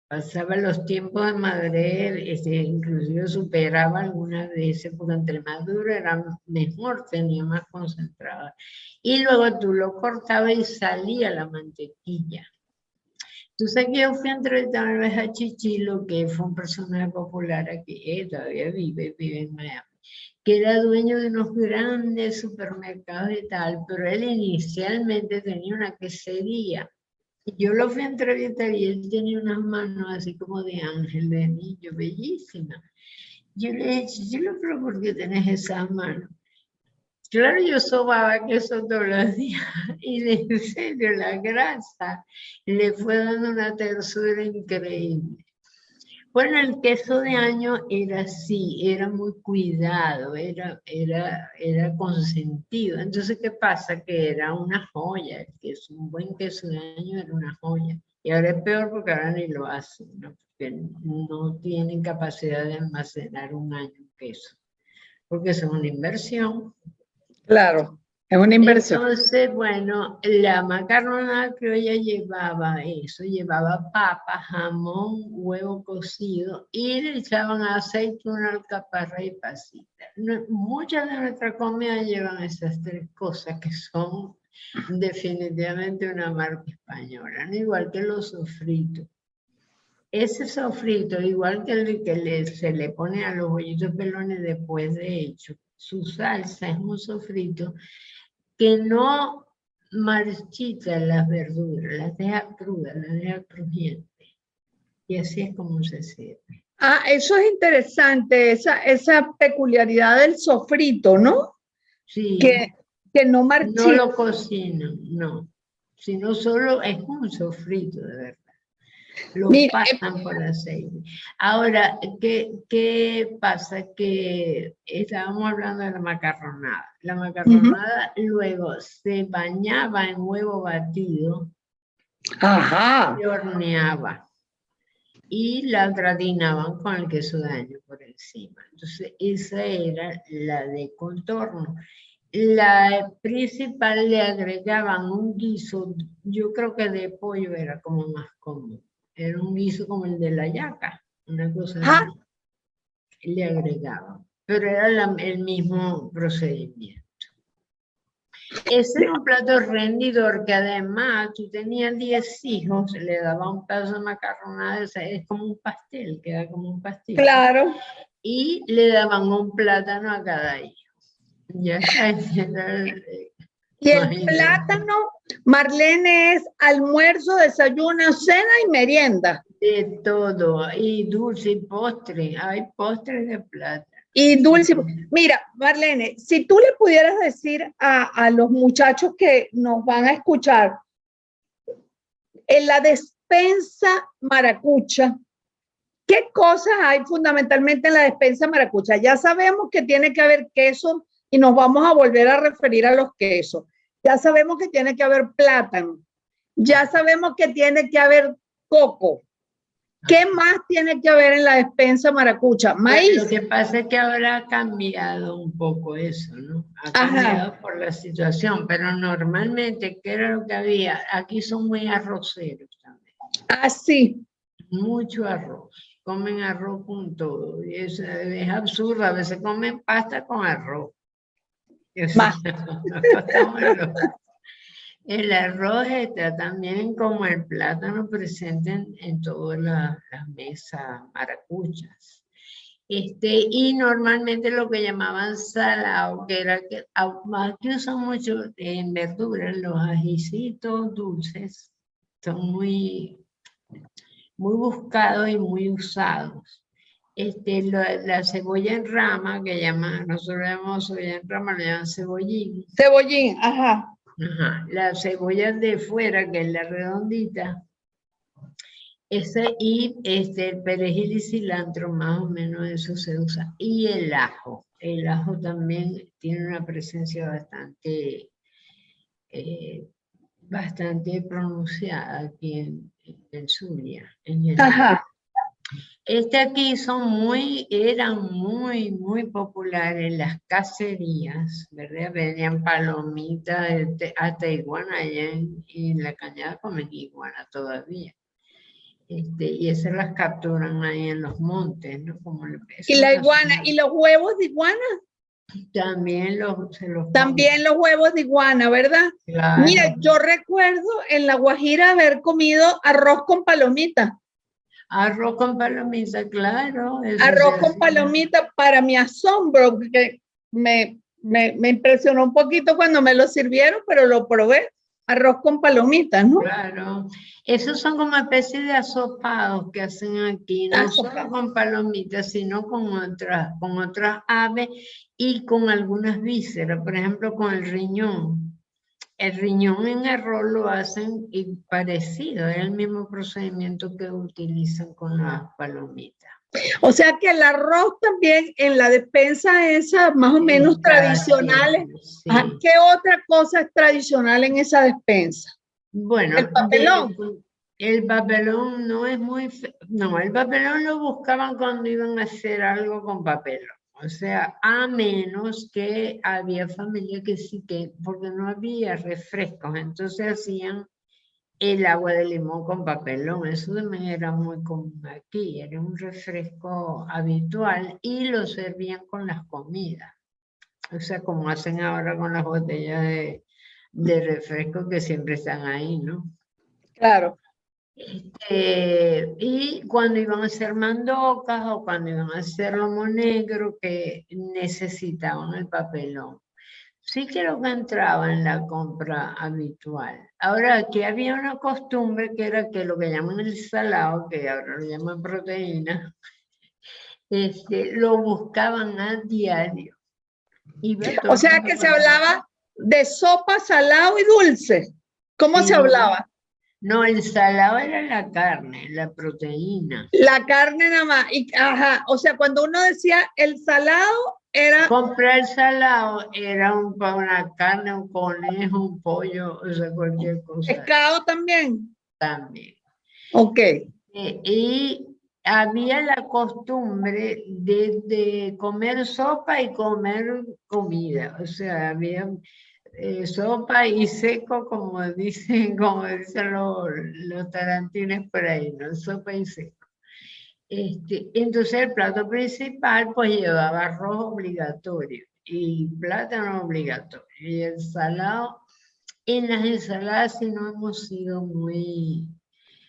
Pasaba los tiempos de madurez, inclusive superaba algunas veces, porque entre más duro era mejor, tenía más concentrado. Y luego tú lo cortabas y salía la mantequilla. Tú sabes que yo fui a entrevistar una vez a Chichilo, que fue un personaje popular aquí, todavía vive en Miami, que era dueño de unos grandes supermercados y tal, pero él inicialmente tenía una quesería. Yo lo fui a entrevistar y él tenía unas manos así como de ángel, de niño, bellísimas. Yo le dije, Chilo, pero ¿por qué tenés esas manos? Claro, yo sobaba queso todos los días y en serio la grasa le fue dando una tersura increíble. Bueno, el queso de año era así, era muy cuidado, era consentido. Entonces, ¿qué pasa? Que era una joya, el queso, un buen queso de año era una joya. Y ahora es peor porque ahora ni lo hacen, ¿no? Porque no tienen capacidad de almacenar un año un queso, porque eso es una inversión. Claro, es una inversión. Entonces, bueno, la macarronada criolla llevaba eso, llevaba papa, jamón, huevo cocido y le echaban aceituna, alcaparra y pasita. Muchas de nuestras comidas llevan esas tres cosas que son definitivamente una marca española, ¿no? Igual que los sofritos. Ese sofrito, igual que el que se le pone a los bollitos pelones después de hecho, su salsa es un sofrito que no marchita las verduras, las deja crudas, las deja crujientes. Y así es como se sirve. Ah, eso es interesante, esa peculiaridad del sofrito, ¿no? Sí. Que no marchita. No lo cocinan, no. Sino solo es un sofrito, de verdad. Lo pasan por aceite. Ahora, ¿qué pasa? Que estábamos hablando de la macarronada. La macarronada luego se bañaba en huevo batido. Ajá. Se horneaba. Y la gratinaban con el queso de año por encima. Entonces, esa era la de contorno. La principal le agregaban un guiso, yo creo que de pollo era como más común. Era un guiso como el de la yaca, una cosa así. Le agregaban, pero era el mismo procedimiento. Ese era un plato rendidor que además tú tenías 10 hijos, le daba un pedazo de macarronada, es como un pastel, queda como un pastel. Claro. Y le daban un plátano a cada hijo. Ya está. Y el plátano, Marlene, es almuerzo, desayuno, cena y merienda. De todo, y dulce y postre, hay postres de plátano. Y dulce. Mira, Marlene, si tú le pudieras decir a los muchachos que nos van a escuchar, en la despensa maracucha, ¿qué cosas hay fundamentalmente en la despensa maracucha? Ya sabemos que tiene que haber queso y nos vamos a volver a referir a los quesos. Ya sabemos que tiene que haber plátano. Ya sabemos que tiene que haber coco. ¿Qué más tiene que haber en la despensa maracucha? Maíz. Lo que pasa es que ahora ha cambiado un poco eso, ¿no? Ha cambiado por la situación, pero normalmente, ¿qué era lo que había? Aquí son muy arroceros también. Ah, sí. Mucho arroz. Comen arroz con todo. Y es absurdo. A veces comen pasta con arroz. El arroz está también como el plátano presente en todas las mesas maracuchas. Y normalmente lo que llamaban salado, que era que más que usan mucho en verduras, los ajicitos dulces son muy buscados y muy usados. La cebolla en rama, que nosotros llamamos cebolla en rama, le llaman cebollín. Cebollín, ajá. Ajá. La cebolla de fuera, que es la redondita, y el perejil y cilantro, más o menos eso se usa. Y el ajo también tiene una presencia bastante pronunciada aquí en Zulia, en el Ajá. Aquí eran muy populares las cacerías, ¿verdad? Venían palomitas, hasta iguana allá en la Cañada comen iguana todavía. Y esas las capturan ahí en los montes, ¿no? ¿Y la iguana? ¿Y los huevos de iguana? También También los huevos de iguana, ¿verdad? Claro. Mira, yo recuerdo en La Guajira haber comido arroz con palomita. Arroz con palomita, claro. Arroz con palomita, para mi asombro, que me impresionó un poquito cuando me lo sirvieron, pero lo probé. arroz con palomitas, ¿no? Claro, esos son como especies de asopados que hacen aquí, no solo con palomitas, sino con otras aves y con algunas vísceras, por ejemplo, con el riñón. El riñón en arroz lo hacen y parecido, es el mismo procedimiento que utilizan con las palomitas. O sea que el arroz también en la despensa esa más o menos tradicional. Sí. ¿Qué otra cosa es tradicional en esa despensa? Bueno, el papelón. El papelón no es muy... No, el papelón lo buscaban cuando iban a hacer algo con papelón. O sea, a menos que había familia que sí que... Porque no había refrescos, entonces hacían el agua de limón con papelón. Eso también era muy común aquí. Era un refresco habitual y lo servían con las comidas. O sea, como hacen ahora con las botellas de refresco que siempre están ahí, ¿no? Claro. Y cuando iban a hacer mandocas o cuando iban a hacer lomo negro que necesitaban el papelón. Sí creo que entraba en la compra habitual. Ahora, aquí había una costumbre que era que lo que llaman el salado, que ahora lo llaman proteína, lo buscaban a diario. O sea que se hablaba de sopa, salado y dulce. ¿Cómo se hablaba? No, el salado era la carne, la proteína. La carne nada más. Ajá, o sea, cuando uno decía el salado era... Comprar salado era una carne, un conejo, un pollo, o sea, cualquier cosa. ¿Pescado también? También. Ok. Y había la costumbre de comer sopa y comer comida. O sea, había sopa y seco, como dicen los tarantines por ahí, ¿no? Sopa y seco. Entonces el plato principal pues llevaba arroz obligatorio y plátano obligatorio. Y el salado, en las ensaladas sí no hemos sido muy...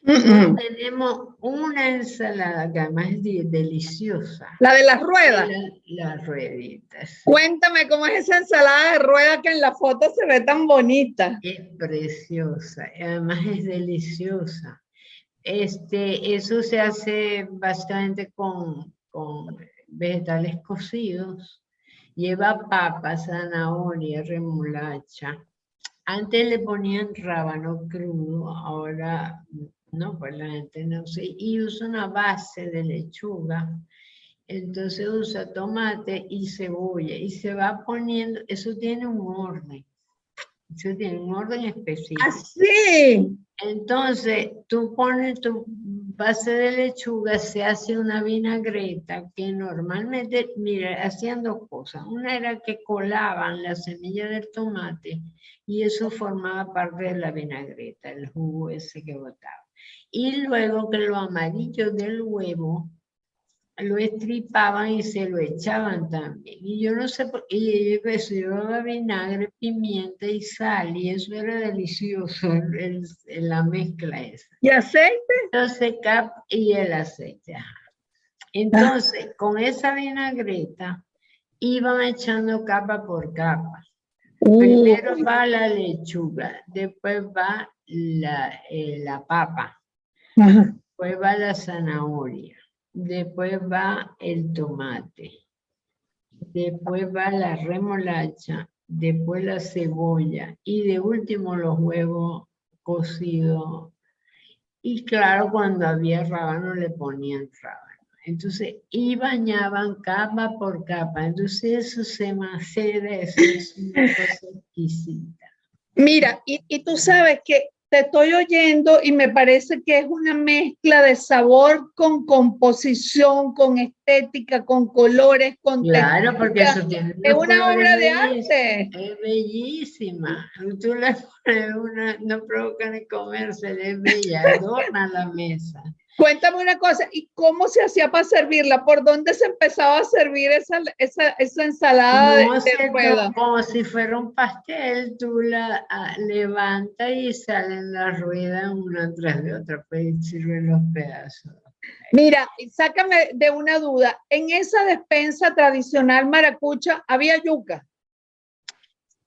No tenemos una ensalada que además es deliciosa. La de las ruedas. Las rueditas. Sí. Cuéntame cómo es esa ensalada de rueda que en la foto se ve tan bonita. Es preciosa, además es deliciosa. Eso se hace básicamente con vegetales cocidos. Lleva papa, zanahoria, remolacha. Antes le ponían rábano crudo, ahora no, pues la gente no sé. Y usa una base de lechuga. Entonces usa tomate y cebolla. Y se va poniendo, eso tiene un orden. Eso tiene un orden específico. ¡Así! Entonces, tú pones tu base de lechuga, se hace una vinagreta que normalmente, mira, hacían dos cosas. Una era que colaban la semilla del tomate y eso formaba parte de la vinagreta, el jugo ese que botaba. Y luego que lo amarillo del huevo lo estripaban y se lo echaban también. Y yo no sé por qué, y eso llevaba vinagre, pimienta y sal, y eso era delicioso, la mezcla esa. ¿Y aceite? Entonces, y el aceite. Ajá. Entonces, con esa vinagreta, iban echando capa por capa. Primero va la lechuga, después va la papa, después va la zanahoria. Después va el tomate, después va la remolacha, después la cebolla y de último los huevos cocidos. Y claro, cuando había rábano le ponían rábano. Entonces, y bañaban capa por capa. Entonces eso se macera, eso es una cosa exquisita. Mira, y tú sabes que te estoy oyendo y me parece que es una mezcla de sabor con composición, con estética, con colores, con Claro, textura. porque eso tiene es una obra de arte. Es bellísima. Tú le pones una, no provoca ni comerse, es bella, adorna la mesa. Cuéntame una cosa, ¿y cómo se hacía para servirla? ¿Por dónde se empezaba a servir esa ensalada de rueda? Como si fuera un pastel, tú la levantas y salen las ruedas una tras de otra, pues sirven los pedazos. Mira, sácame de una duda. ¿En esa despensa tradicional maracucha había yuca?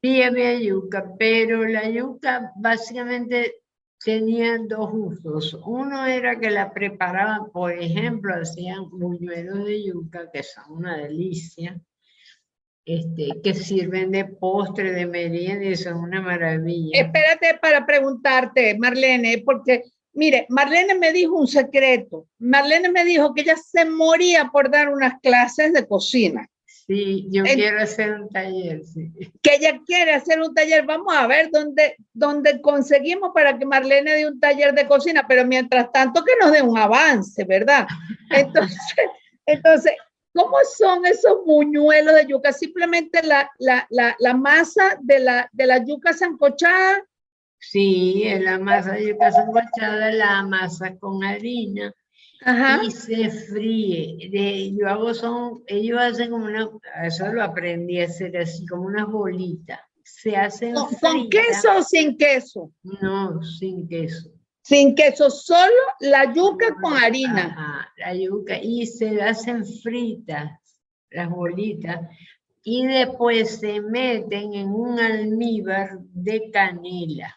Sí, había yuca, pero la yuca básicamente tenía dos usos. Uno era que la preparaban, por ejemplo, hacían buñuelos de yuca, que son una delicia, que sirven de postre, de merienda y son una maravilla. Espérate para preguntarte, Marlene, porque mire, Marlene me dijo un secreto. Marlene me dijo que ella se moría por dar unas clases de cocina. Sí, yo quiero hacer un taller, sí. Que ella quiere hacer un taller. Vamos a ver dónde conseguimos para que Marlene dé un taller de cocina, pero mientras tanto que nos dé un avance, ¿verdad? Entonces, ¿cómo son esos buñuelos de yuca? Simplemente la masa de la yuca sancochada. Sí, en la masa de yuca sancochada, la masa con harina. Ajá. Y se fríe. Ellos hacen como eso lo aprendí a hacer así, como unas bolitas. Se hacen ¿Con queso o sin queso? No, sin queso. Sin queso, solo la yuca con harina. Ajá, la yuca. Y se hacen fritas, las bolitas. Y después se meten en un almíbar de canela.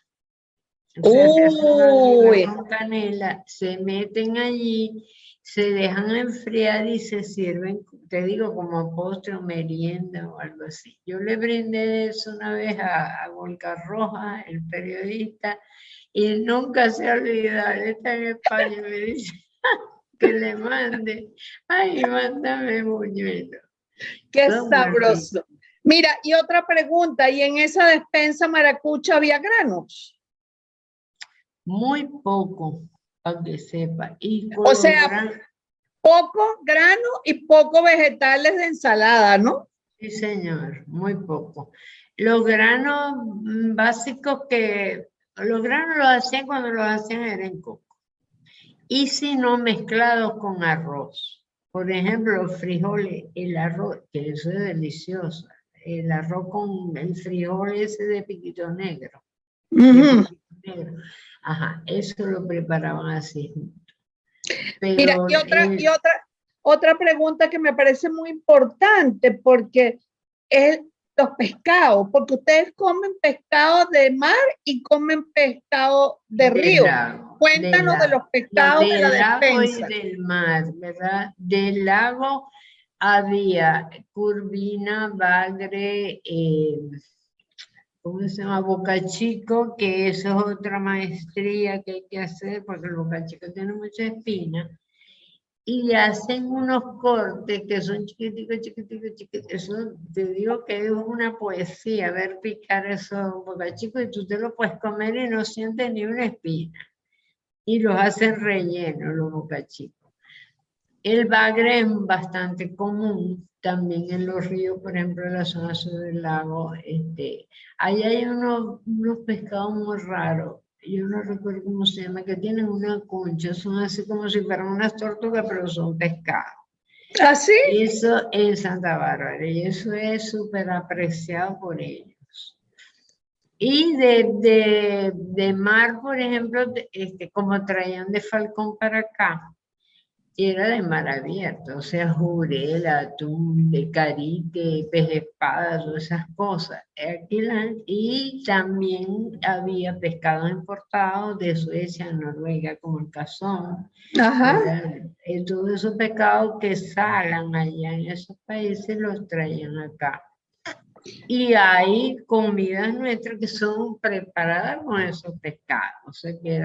O sea, se hacen un almíbar con canela, se meten allí, se dejan enfriar y se sirven, te digo, como postre o merienda o algo así. Yo le brindé eso una vez a Volca Roja, el periodista, y nunca se olvida, él está en España y me dice que le mande, ay, mándame buñuelo. Qué sabroso. Mira, y otra pregunta, ¿y en esa despensa maracucha había granos? Muy poco, para que sepa. Y o sea, poco grano y poco vegetales de ensalada, ¿no? Sí, señor, muy poco. Los granos básicos los granos los hacían cuando los hacían era en coco. Y si no, mezclados con arroz. Por ejemplo, los frijoles, el arroz, que eso es delicioso. El arroz con el frijol ese de piquito negro. Ajá, eso lo preparaban así. Pero mira, otra pregunta que me parece muy importante, porque es los pescados, porque ustedes comen pescado de mar y comen pescado de río. Cuéntanos de los pescados de la despensa. Del lago y del mar, ¿verdad? Del lago había curvina, bagre, ¿cómo se llama? Boca Chico, que eso es otra maestría que hay que hacer porque el Boca Chico tiene mucha espina. Y hacen unos cortes que son chiquiticos, chiquiticos, chiquiticos. Eso te digo que es una poesía, ver picar esos Boca Chico y tú te lo puedes comer y no sientes ni una espina. Y los hacen rellenos, los Boca Chico. El bagre es bastante común también en los ríos, por ejemplo, en la zona sur del lago. Ahí hay unos pescados muy raros. Yo no recuerdo cómo se llama, que tienen una concha, son así como si fueran unas tortugas, pero son pescados. ¿Ah, sí? Eso en Santa Bárbara, y eso es súper apreciado por ellos. Y de mar, por ejemplo, como traían de Falcón para acá, era de mar abierto, o sea, jurel, atún, de carite, pez espada, todas esas cosas. Y también había pescados importados de Suecia, Noruega, como el cazón. Ajá. Todos esos pescados que salan allá en esos países los traían acá. Y hay comidas nuestras que son preparadas con esos pescados, o sea que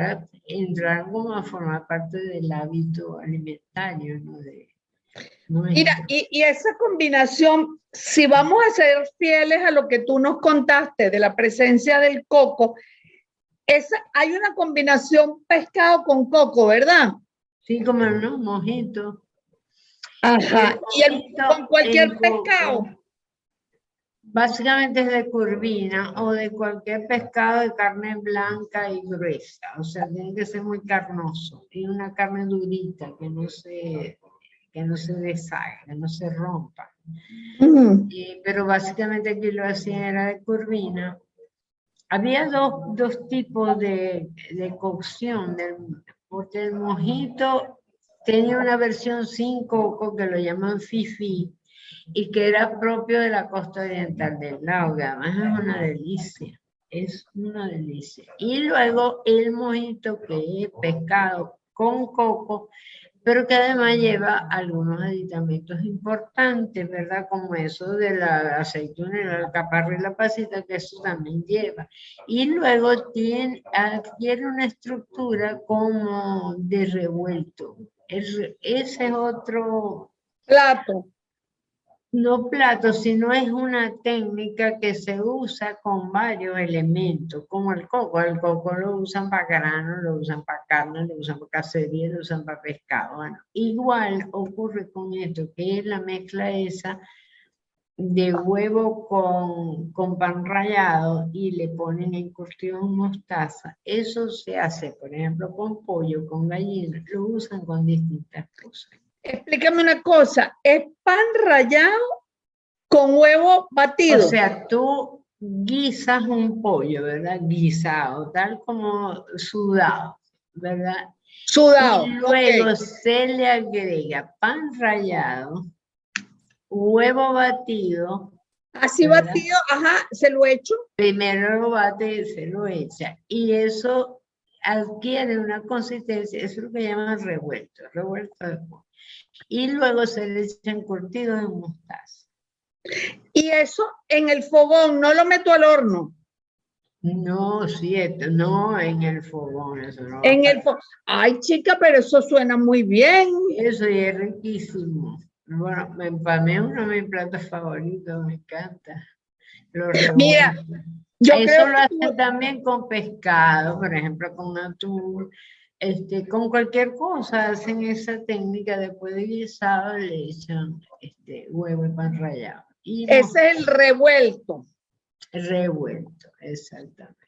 entrar como a formar parte del hábito alimentario, ¿no? Mira, y esa combinación, si vamos a ser fieles a lo que tú nos contaste de la presencia del coco, hay una combinación pescado con coco, ¿verdad? Sí, como unos mojitos. Ajá, con cualquier pescado. Básicamente es de curvina o de cualquier pescado de carne blanca y gruesa, o sea, tiene que ser muy carnoso y una carne durita que no se deshaga, que no se rompa. Pero básicamente aquí lo hacían era de curvina. Había dos tipos de cocción, porque el mojito tenía una versión sin coco que lo llaman fifi. y que era propio de la costa oriental del lago, que además es una delicia. Es una delicia. Y luego el mojito, que es pescado con coco, pero que además lleva algunos aditamentos importantes, ¿verdad? Como eso de la aceituna, la alcaparra y la pasita, que eso también lleva. Y luego adquiere una estructura como de revuelto. Ese es otro... Plato. No plato, sino es una técnica que se usa con varios elementos, como el coco. El coco lo usan para grano, lo usan para carne, lo usan para cacería, lo usan para pescado. Bueno, igual ocurre con esto, que es la mezcla esa de huevo con pan rallado y le ponen encurtido en mostaza. Eso se hace, por ejemplo, con pollo, con gallina, lo usan con distintas cosas. Explícame una cosa, ¿es pan rallado con huevo batido? O sea, tú guisas un pollo, ¿verdad? Guisado, tal como sudado, ¿verdad? Sudado. Y luego Ok. se le agrega pan rallado, huevo batido. Así ¿verdad? batido, ajá, se lo echo. Primero lo bate y se lo echa. Y eso adquiere una consistencia, eso es lo que llaman revuelto de pollo. Y luego se le echa encurtido de mostaza. Y eso en el fogón, no lo meto al horno. No, cierto, no en el fogón, eso no. En el fogón. Ay, chica, pero eso suena muy bien. Eso y es riquísimo. Bueno, para mí es uno de mis platos favoritos, me encanta. Mira, yo eso creo lo que hacen también con pescado, por ejemplo, con atún, con cualquier cosa hacen esa técnica. Después de guisado le echan huevo y pan rallado. Y ese es el revuelto. revuelto, exactamente.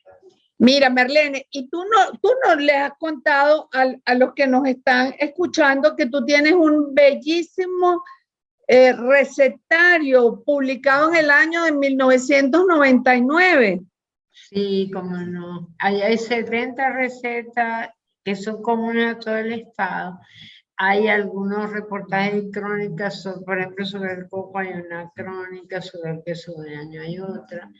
Mira, Merlene, y tú no le has contado a los que nos están escuchando que tú tienes un bellísimo recetario publicado en el año de 1999. Sí, como no. Ahí hay 70 recetas que son comunes a todo el estado. Hay algunos reportajes y crónicas, por ejemplo, sobre el coco hay una crónica, sobre el queso de año hay otra.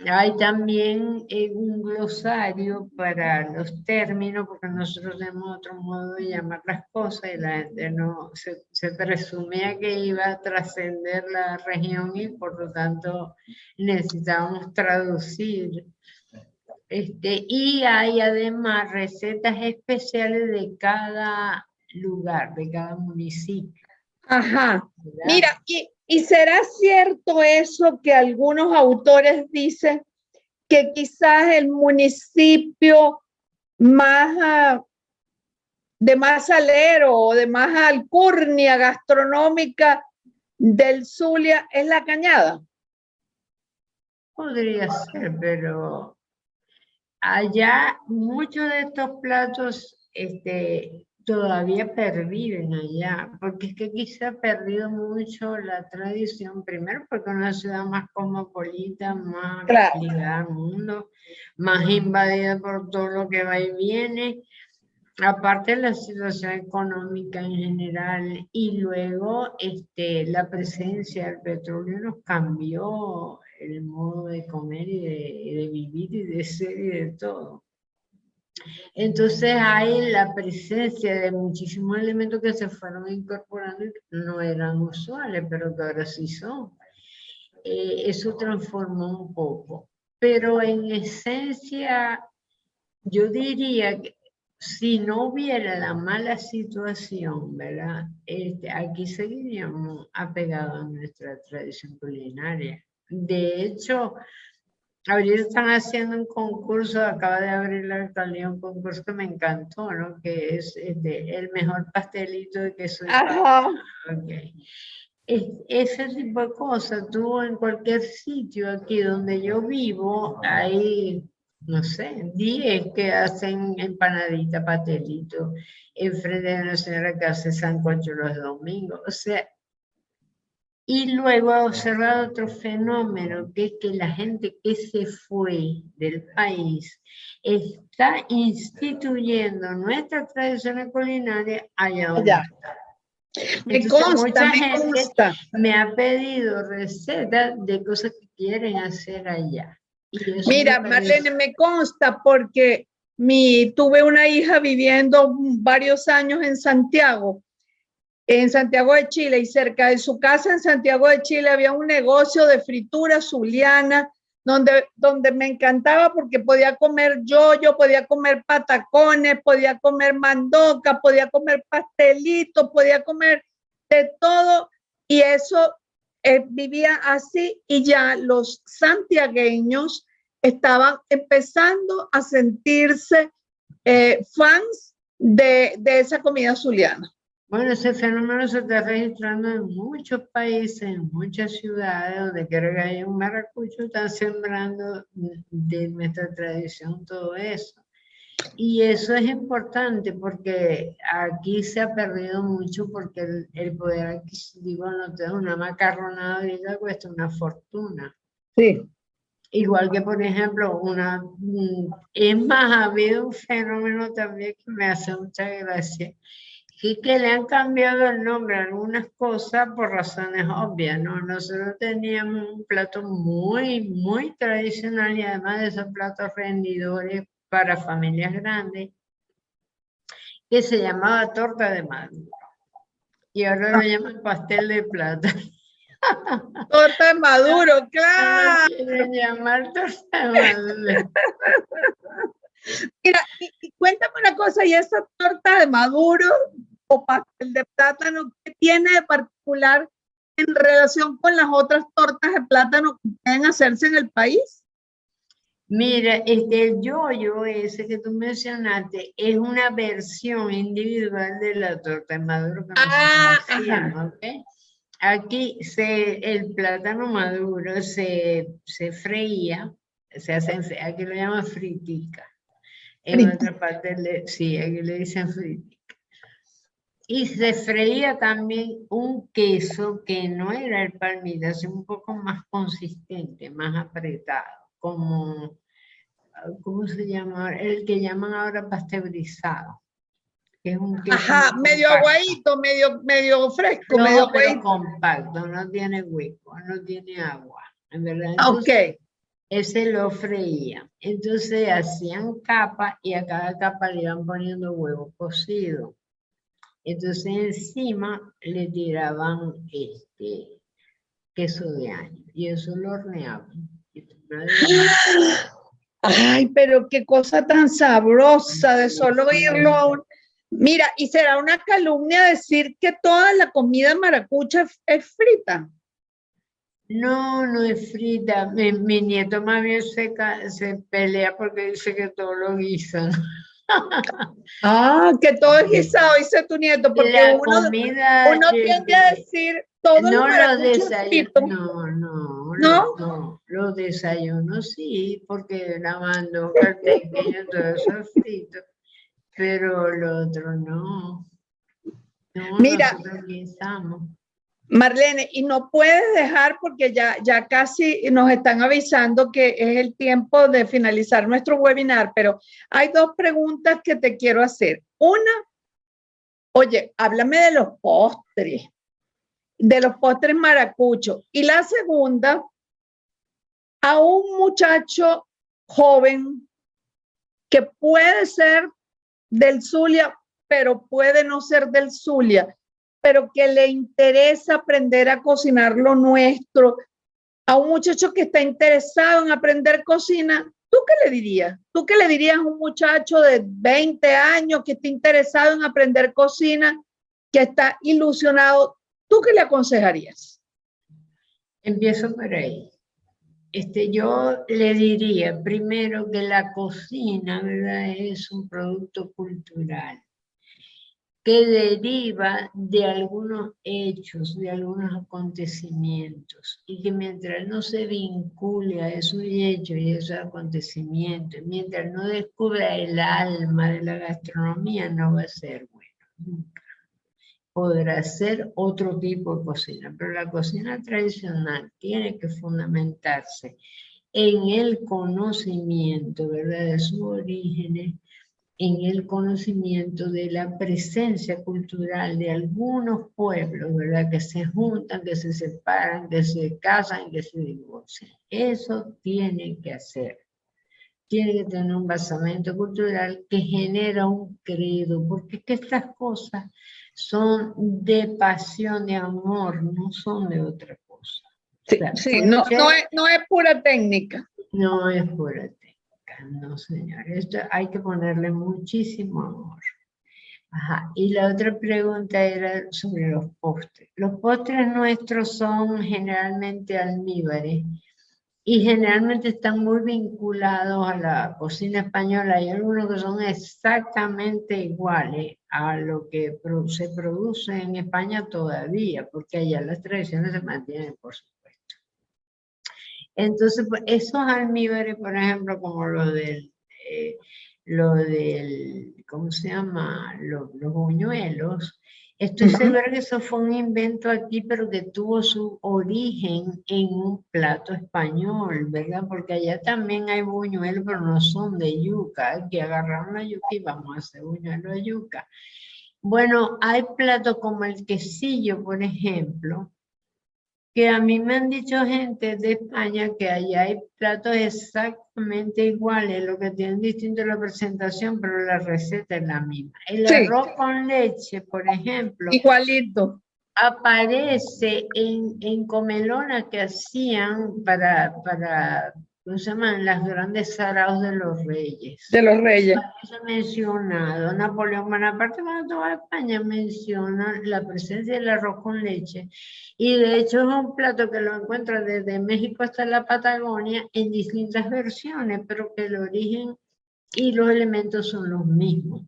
Hay también un glosario para los términos, porque nosotros tenemos otro modo de llamar las cosas y la gente no se presumía que iba a trascender la región y por lo tanto necesitábamos traducir. Y hay además recetas especiales de cada lugar, de cada municipio. Ajá. ¿verdad? Mira, ¿y será cierto eso que algunos autores dicen que quizás el municipio más de más salero o de más alcurnia gastronómica del Zulia es La Cañada? Podría ser, pero allá muchos de estos platos todavía perviven allá, porque es que quizá ha perdido mucho la tradición, primero porque es una ciudad más cosmopolita, más Claro. ligada al mundo, más invadida por todo lo que va y viene, aparte de la situación económica en general, y luego la presencia del petróleo nos cambió el modo de comer y de vivir y de ser y de todo. Entonces hay la presencia de muchísimos elementos que se fueron incorporando y que no eran usuales, pero que ahora sí son. Eso transformó un poco. Pero en esencia, yo diría que si no hubiera la mala situación, ¿verdad? Aquí seguiríamos apegados a nuestra tradición culinaria. De hecho, ahorita están haciendo un concurso, acaba de abrir la alcaldía un concurso que me encantó, ¿no? Que es el mejor pastelito de queso de Ajá. Okay. Ese tipo de cosas, tú en cualquier sitio aquí donde yo vivo, hay, no sé, 10 que hacen empanadita, pastelito, enfrente de una señora que hace sancocho los domingos, o sea. Y luego he observado otro fenómeno, que es que la gente que se fue del país está instituyendo nuestras tradiciones culinarias allá donde está. Me consta, me consta. Me ha pedido recetas de cosas que quieren hacer allá. Mira, Marlene, me consta porque tuve una hija viviendo varios años en Santiago de Chile, y cerca de su casa en Santiago de Chile había un negocio de fritura zuliana donde me encantaba porque podía comer yoyo, podía comer patacones, podía comer mandoca, podía comer pastelitos, podía comer de todo, y eso vivía así, y ya los santiagueños estaban empezando a sentirse fans de esa comida zuliana. Bueno, ese fenómeno se está registrando en muchos países, en muchas ciudades, donde quiera que haya un maracucho, están sembrando de nuestra tradición todo eso. Y eso es importante porque aquí se ha perdido mucho porque el poder adquisitivo, no te da una macarronada ahorita, cuesta una fortuna. Sí. Igual que, por ejemplo, es más, ha habido un fenómeno también que me hace mucha gracia, que le han cambiado el nombre a algunas cosas por razones obvias, ¿no? Nosotros teníamos un plato muy, muy tradicional, y además de esos platos rendidores para familias grandes, que se llamaba torta de maduro. Y ahora lo llaman pastel de plata. Torta de maduro, claro. No quieren llamar torta de maduro. Mira, y cuéntame una cosa, ¿y esa torta de maduro o pastel de plátano qué tiene de particular en relación con las otras tortas de plátano que pueden hacerse en el país? Mira, el yoyo ese que tú mencionaste es una versión individual de la torta de maduro que nosotros hacíamos, ¿okay? Aquí el plátano maduro se freía, se hace, aquí lo llaman fritica. En otra parte, sí, aquí le dicen fritica. Y se freía también un queso que no era el palmito, sino un poco más consistente, más apretado, como, ¿cómo se llama? El que llaman ahora pasteurizado. Que es un queso medio aguadito, medio fresco, no, medio pero aguadito. compacto, no tiene hueco, no tiene agua, en verdad. Entonces, ese lo freía. Entonces hacían capa y a cada capa le iban poniendo huevo cocido. Entonces encima le tiraban queso de año y eso lo horneaban. Ay, pero qué cosa tan sabrosa de solo oírlo. Mira, y será una calumnia decir que toda la comida maracucha es frita. No, no es frita. Mi nieto más bien se pelea porque dice que todo lo guisan. Que todo es guisado, dice tu nieto, porque uno tiende a decir todo no lo desayuno. No, los desayunos sí, porque la mandoca, el pequeño, todo eso es frito, pero lo otro no. Mira, nosotros guisamos. Marlene, y no puedes dejar porque ya casi nos están avisando que es el tiempo de finalizar nuestro webinar, pero hay dos preguntas que te quiero hacer. Una, oye, háblame de los postres maracuchos. Y la segunda, a un muchacho joven que puede ser del Zulia, pero puede no ser del Zulia, pero que le interesa aprender a cocinar lo nuestro, a un muchacho que está interesado en aprender cocina, ¿tú qué le dirías? ¿Tú qué le dirías a un muchacho de 20 años que está interesado en aprender cocina, que está ilusionado? ¿Tú qué le aconsejarías? Empiezo por ahí. Yo le diría primero que la cocina, ¿verdad?, es un producto cultural que deriva de algunos hechos, de algunos acontecimientos, y que mientras no se vincule a esos hechos y esos acontecimientos, mientras no descubra el alma de la gastronomía, no va a ser bueno, nunca. Podrá ser otro tipo de cocina, pero la cocina tradicional tiene que fundamentarse en el conocimiento, ¿verdad?, de sus orígenes, en el conocimiento de la presencia cultural de algunos pueblos, ¿verdad? Que se juntan, que se separan, que se casan, que se divorcian. Eso tiene que hacer. Tiene que tener un basamento cultural que genera un credo, porque es que estas cosas son de pasión, de amor, no son de otra cosa. Sí, O sea, sí, no es pura técnica. no es pura técnica, no señor. Esto hay que ponerle muchísimo amor. Ajá. Y la otra pregunta era sobre los postres. Los postres nuestros son generalmente almíbares y generalmente están muy vinculados a la cocina española. Hay algunos que son exactamente iguales a lo que se produce en España todavía, porque allá las tradiciones se mantienen, por supuesto. Entonces, pues, esos almíbares, por ejemplo, como lo del, ¿cómo se llama? Los buñuelos. Estoy segura que eso fue un invento aquí, pero que tuvo su origen en un plato español, ¿verdad? Porque allá también hay buñuelos, pero no son de yuca, que agarraron la yuca y vamos a hacer buñuelos de yuca. Bueno, hay platos como el quesillo, por ejemplo, que a mí me han dicho gente de España que allá hay platos exactamente iguales, lo que tienen distinto es la presentación, pero la receta es la misma. El arroz con leche, por ejemplo, igualito, aparece en comelonas que hacían para ¿cómo se llaman? Las grandes saraos de los reyes. de los reyes. Eso ha mencionado Napoleón Bonaparte cuando estuvo en España, menciona la presencia del arroz con leche. Y de hecho es un plato que lo encuentra desde México hasta la Patagonia en distintas versiones, pero que el origen y los elementos son los mismos.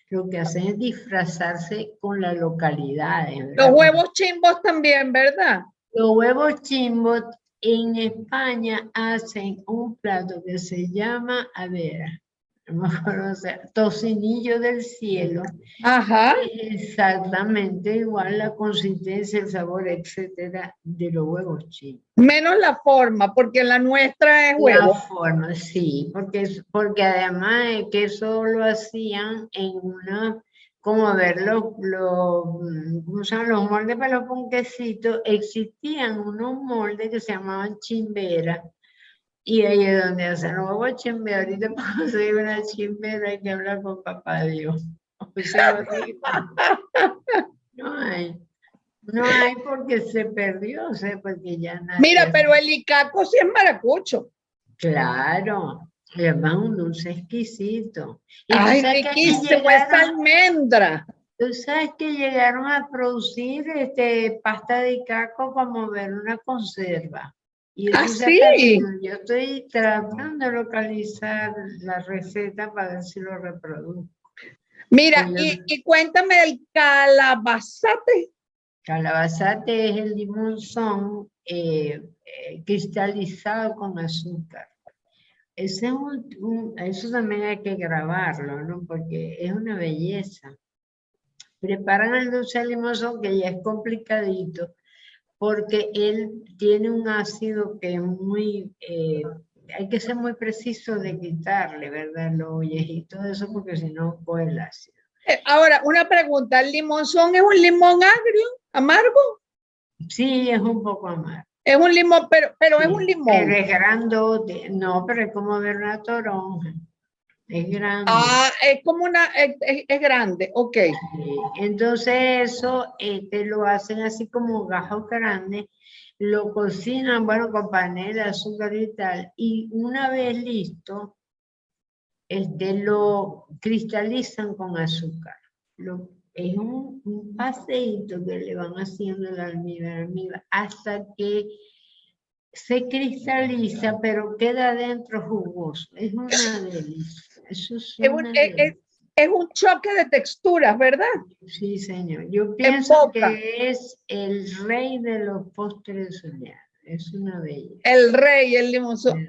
Lo que hacen es disfrazarse con la localidad. Los huevos chimbos también, ¿verdad? Los huevos chimbos en España hacen un plato que se llama, a ver, no me acuerdo, o sea, tocinillo del cielo. Ajá. Exactamente igual la consistencia, el sabor, etcétera, de los huevos chimbos. Menos la forma, porque la nuestra es huevo. La forma, sí, porque además es que eso lo hacían en una, como ver ¿cómo se llaman? Los moldes para los ponquecitos, existían unos moldes que se llamaban chimberas, y ahí es donde hacen los huevos chimberas. Ahorita para conseguir una chimbera hay que hablar con papá Dios. O sea, no hay. No hay porque se perdió, o sea, porque ya nadie... Mira, pero el icaco sí es maracucho. Claro, le va un dulce exquisito. Y ay, riquísimo, esa almendra. Tú sabes que llegaron a producir pasta de icaco como ver una conserva. Y eso sí. Yo estoy tratando de localizar la receta para ver si lo reproduzco. Mira, y cuéntame del calabazate. Calabazate es el limonzón cristalizado con azúcar. Eso también hay que grabarlo, ¿no? Porque es una belleza. Preparan el dulce de limonzón, que ya es complicadito, porque él tiene un ácido que es muy... hay que ser muy preciso de quitarle, ¿verdad? Los ollejitos y eso, porque si no, coge el ácido. Ahora, una pregunta, ¿el limonzón es un limón agrio, amargo? Sí, es un poco amargo. Es un limón, pero sí, es un limón. Pero es grandote. No, pero es como ver una toronja. Es grande. Ah, es como es grande, ok. Sí. Entonces eso te lo hacen así como gajos grandes, lo cocinan, bueno, con panela, azúcar y tal, y una vez listo, lo cristalizan con azúcar. Es un paseíto que le van haciendo el almíbar, hasta que se cristaliza, pero queda adentro jugoso. Es una delicia. Eso es un choque de texturas, ¿verdad? Sí, señor. Yo pienso que es el rey de los postres soñados. Es una belleza. El rey, el limonzón.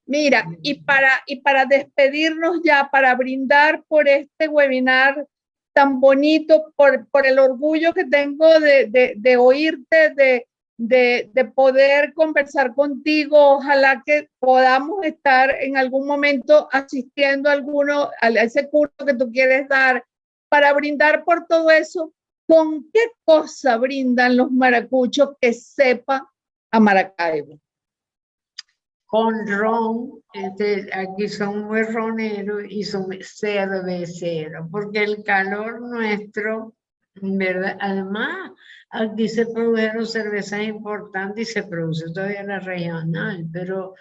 Mira, y para despedirnos ya, para brindar por este webinar tan bonito, por el orgullo que tengo de oírte, de poder conversar contigo. Ojalá que podamos estar en algún momento asistiendo a ese curso que tú quieres dar para brindar por todo eso. ¿Con qué cosa brindan los maracuchos que sepa a Maracaibo? Con ron, aquí son muy roneros y son cerveceros, porque el calor nuestro, ¿verdad? Además, aquí se produjeron cervezas importantes y se produce todavía la regional, pero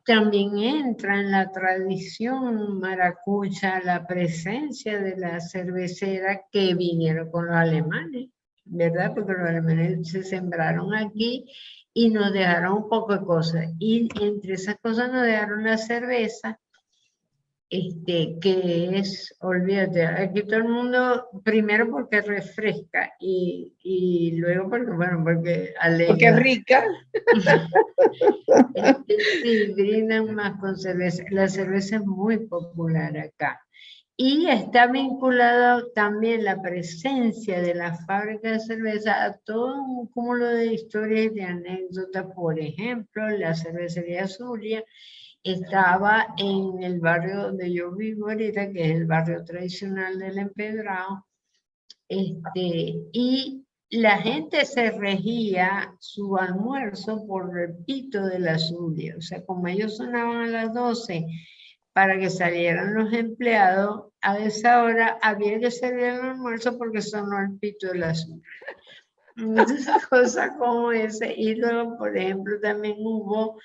también entra en la tradición maracucha la presencia de la cervecera que vinieron con los alemanes, ¿verdad? Porque los alemanes se sembraron aquí y nos dejaron un poco de cosas. Y entre esas cosas nos dejaron la cerveza, que es, olvídate, aquí todo el mundo, primero porque refresca y luego porque, bueno, porque alegra. Porque es rica. Sí, brindan más con cerveza. La cerveza es muy popular acá. Y está vinculada también la presencia de la fábrica de cerveza a todo un cúmulo de historias y de anécdotas. Por ejemplo, la cervecería Zulia estaba en el barrio donde yo vivo ahorita, que es el barrio tradicional del Empedrado, y la gente se regía su almuerzo por el pito de la Zulia. O sea, como ellos sonaban a las 12 para que salieran los empleados, a esa hora había que servir el almuerzo porque sonó el pito de la Zulia. Entonces, cosas como ese. Y luego, por ejemplo, también hubo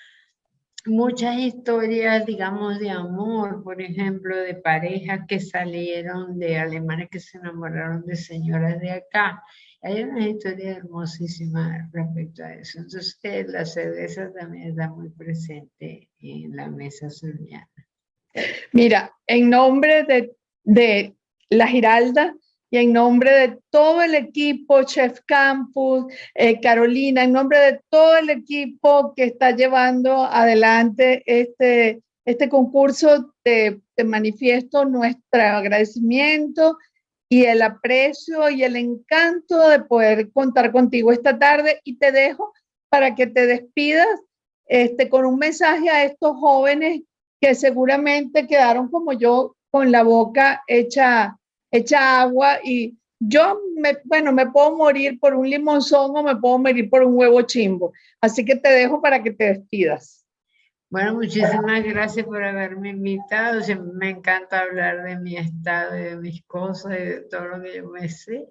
muchas historias, digamos, de amor, por ejemplo, de parejas que salieron, de alemanes que se enamoraron de señoras de acá. Hay una historia hermosísima respecto a eso. Entonces, la cerveza también está muy presente en la mesa zuliana. Mira, en nombre de La Giralda y en nombre de todo el equipo, Chef Campus, Carolina, en nombre de todo el equipo que está llevando adelante este concurso, te manifiesto nuestro agradecimiento y el aprecio y el encanto de poder contar contigo esta tarde, y te dejo para que te despidas con un mensaje a estos jóvenes que seguramente quedaron como yo, con la boca hecha agua, y yo me puedo morir por un limonzón o me puedo morir por un huevo chimbo. Así que te dejo para que te despidas. Bueno, muchísimas gracias por haberme invitado. Me encanta hablar de mi estado, de mis cosas, de todo lo que yo me sé.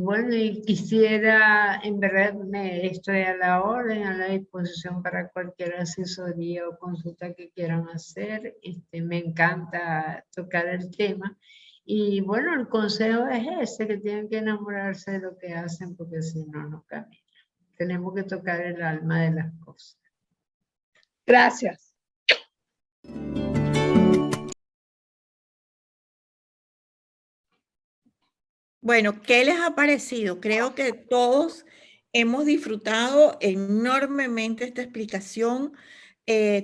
Bueno, y quisiera, en verdad, estoy a la orden, a la disposición para cualquier asesoría o consulta que quieran hacer. Me encanta tocar el tema. Y bueno, el consejo es ese, que tienen que enamorarse de lo que hacen, porque si no, no caminan. Tenemos que tocar el alma de las cosas. Gracias. Bueno, ¿qué les ha parecido? Creo que todos hemos disfrutado enormemente esta explicación.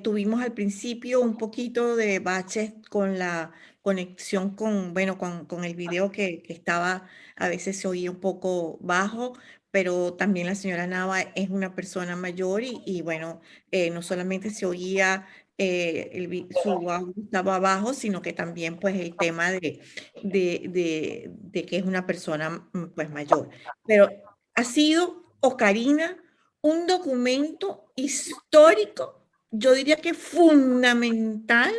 Tuvimos al principio un poquito de baches con la conexión con el video que estaba, a veces se oía un poco bajo, pero también la señora Nava es una persona mayor y bueno, no solamente se oía su audio estaba bajo, sino que también pues el tema de que es una persona pues mayor. Pero ha sido, Oscarina, un documento histórico, yo diría que fundamental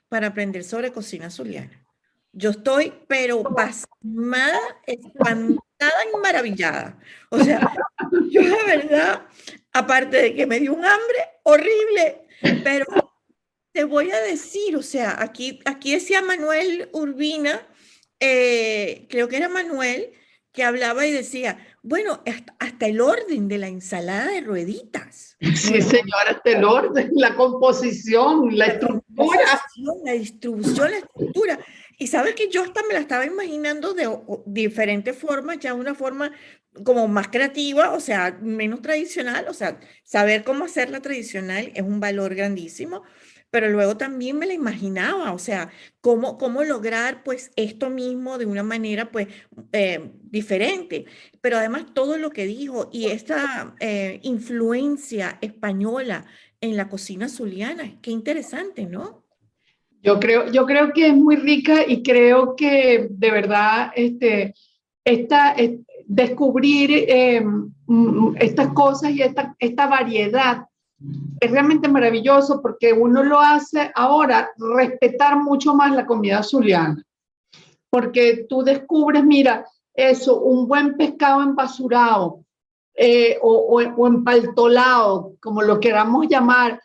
para aprender sobre cocina zuliana. Yo estoy, pero pasmada, espantada y maravillada. O sea, yo la verdad, aparte de que me dio un hambre horrible, pero te voy a decir, o sea, aquí decía Manuel Urbina, creo que era Manuel, que hablaba y decía, bueno, hasta el orden de la ensalada de rueditas. Sí, señora, hasta el orden, la composición, la estructura. La distribución, la estructura. Y sabes que yo hasta me la estaba imaginando de diferentes formas, ya una forma como más creativa, o sea, menos tradicional, o sea, saber cómo hacerla tradicional es un valor grandísimo, pero luego también me la imaginaba, o sea, cómo lograr pues esto mismo de una manera pues diferente, pero además todo lo que dijo y esta influencia española en la cocina zuliana, qué interesante, ¿no? Yo creo que es muy rica y creo que de verdad descubrir estas cosas y esta variedad es realmente maravilloso porque uno lo hace ahora respetar mucho más la comida zuliana. Porque tú descubres, mira, eso, un buen pescado embasurado o empaltolado, como lo queramos llamar,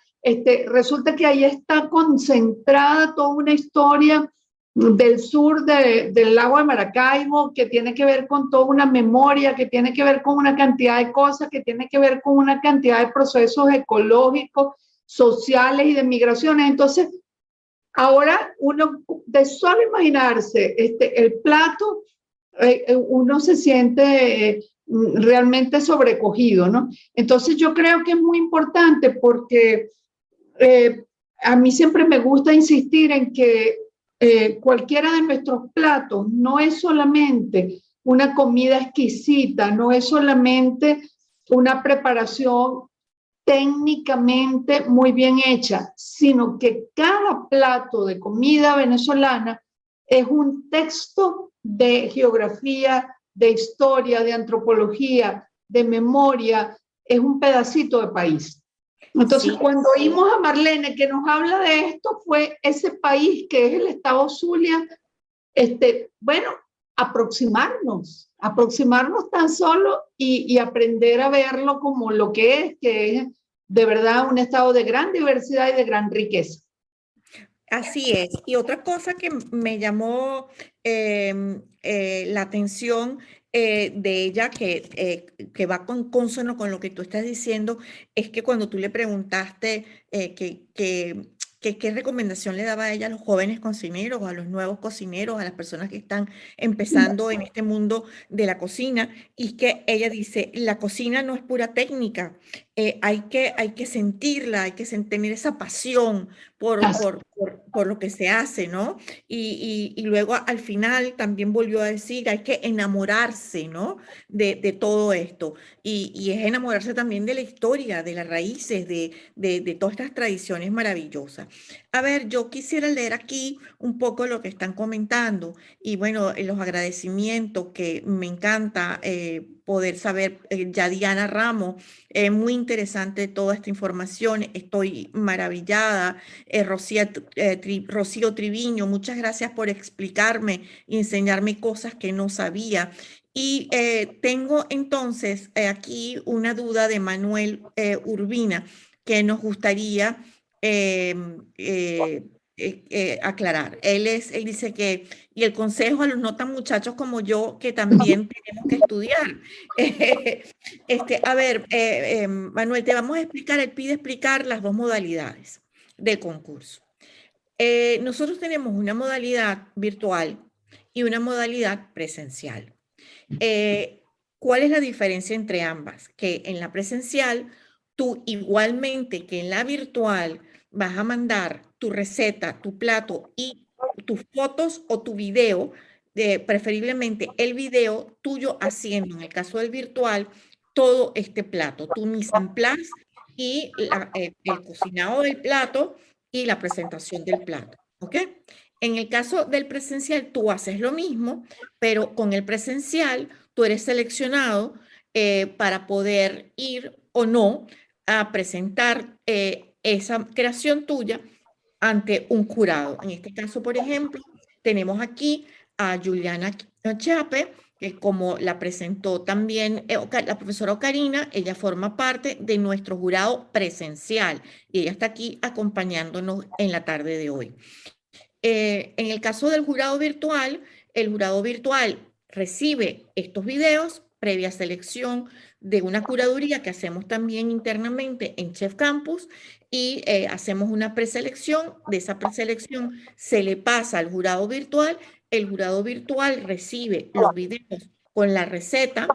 resulta que ahí está concentrada toda una historia del sur del lago de Maracaibo, que tiene que ver con toda una memoria, que tiene que ver con una cantidad de cosas, que tiene que ver con una cantidad de procesos ecológicos, sociales y de migraciones. Entonces, ahora uno, de solo imaginarse el plato, uno se siente realmente sobrecogido, ¿no? Entonces yo creo que es muy importante porque eh, a mí siempre me gusta insistir en que cualquiera de nuestros platos no es solamente una comida exquisita, no es solamente una preparación técnicamente muy bien hecha, sino que cada plato de comida venezolana es un texto de geografía, de historia, de antropología, de memoria, es un pedacito de país. Entonces, Sí, cuando oímos a Marlene que nos habla de esto, fue ese país que es el estado Zulia, bueno, aproximarnos tan solo y aprender a verlo como lo que es de verdad un estado de gran diversidad y de gran riqueza. así es. Y otra cosa que me llamó la atención de ella, que va con consono con lo que tú estás diciendo, es que cuando tú le preguntaste qué recomendación le daba a ella a los jóvenes cocineros, a los nuevos cocineros, a las personas que están empezando en este mundo de la cocina, y que ella dice, la cocina no es pura técnica, hay que sentirla, tener esa pasión por lo que se hace, ¿no? Y luego al final también volvió a decir, hay que enamorarse, ¿no? De todo esto. Y es enamorarse también de la historia, de las raíces, de todas estas tradiciones maravillosas. A ver, yo quisiera leer aquí un poco lo que están comentando y bueno, los agradecimientos que me encanta poder saber, ya Diana Ramos, muy interesante toda esta información, estoy maravillada. Rocío Triviño, muchas gracias por explicarme y enseñarme cosas que no sabía. Y tengo entonces aquí una duda de Manuel Urbina que nos gustaría eh, eh, aclarar. Él dice que, y el consejo a los no tan muchachos como yo, que también tenemos que estudiar. A ver, Manuel, te vamos a explicar, él pide explicar las dos modalidades del concurso. Nosotros tenemos una modalidad virtual y una modalidad presencial. Eh, ¿Cuál es la diferencia entre ambas? Que en la presencial, tú igualmente que en la virtual, vas a mandar tu receta, tu plato y tus fotos o tu video, preferiblemente el video tuyo haciendo, en el caso del virtual, todo este plato, tu mise en place y el cocinado del plato y la presentación del plato. ¿Ok? En el caso del presencial, tú haces lo mismo, pero con el presencial tú eres seleccionado para poder ir o no a presentar esa creación tuya ante un jurado. En este caso, por ejemplo, tenemos aquí a Juliana Chape, que como la presentó también la profesora Ocarina, ella forma parte de nuestro jurado presencial y ella está aquí acompañándonos en la tarde de hoy. En el caso del jurado virtual, el jurado virtual recibe estos videos previa selección de una curaduría que hacemos también internamente en Chef Campus y hacemos una preselección. De esa preselección se le pasa al jurado virtual. El jurado virtual recibe los videos con la receta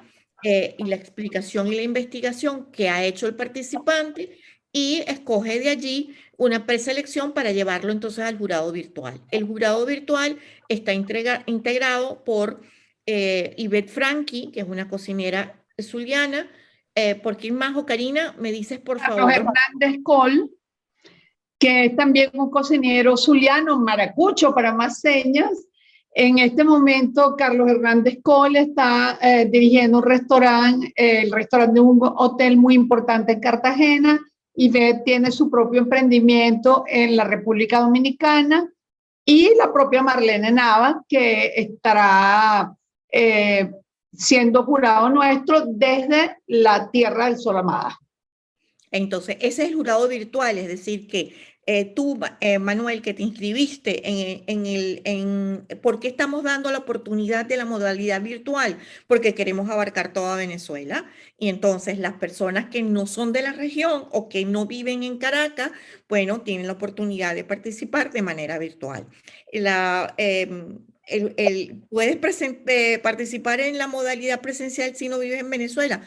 y la explicación y la investigación que ha hecho el participante y escoge de allí una preselección para llevarlo entonces al jurado virtual. El jurado virtual está integrado por Ivette Franchi, que es una cocinera zuliana. ¿Por quién más? O Karina, me dices por Carlos favor. Hernández Col, que es también un cocinero zuliano, maracucho para más señas. En este momento, Carlos Hernández Col está dirigiendo un restaurante, el restaurante de un hotel muy importante en Cartagena, y tiene su propio emprendimiento en la República Dominicana, y la propia Marlene Nava, que estará siendo jurado nuestro desde la Tierra del Sol Amada. Entonces, ese es el jurado virtual, es decir, que tú, Manuel, que te inscribiste ¿por qué estamos dando la oportunidad de la modalidad virtual? Porque queremos abarcar toda Venezuela y entonces las personas que no son de la región o que no viven en Caracas, bueno, tienen la oportunidad de participar de manera virtual. ¿Puedes participar en la modalidad presencial si no vives en Venezuela?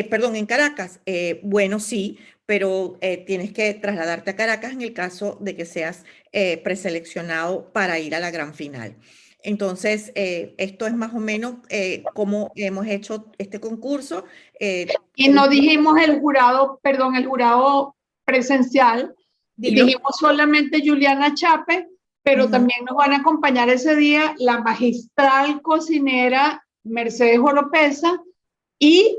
Perdón, en Caracas. Bueno, sí, pero tienes que trasladarte a Caracas en el caso de que seas preseleccionado para ir a la gran final. Entonces, esto es más o menos cómo hemos hecho este concurso. Y no dijimos el jurado, perdón, el jurado presencial, Dilo. dijimos solamente Juliana Chape, pero también nos van a acompañar ese día la magistral cocinera Mercedes Oropesa y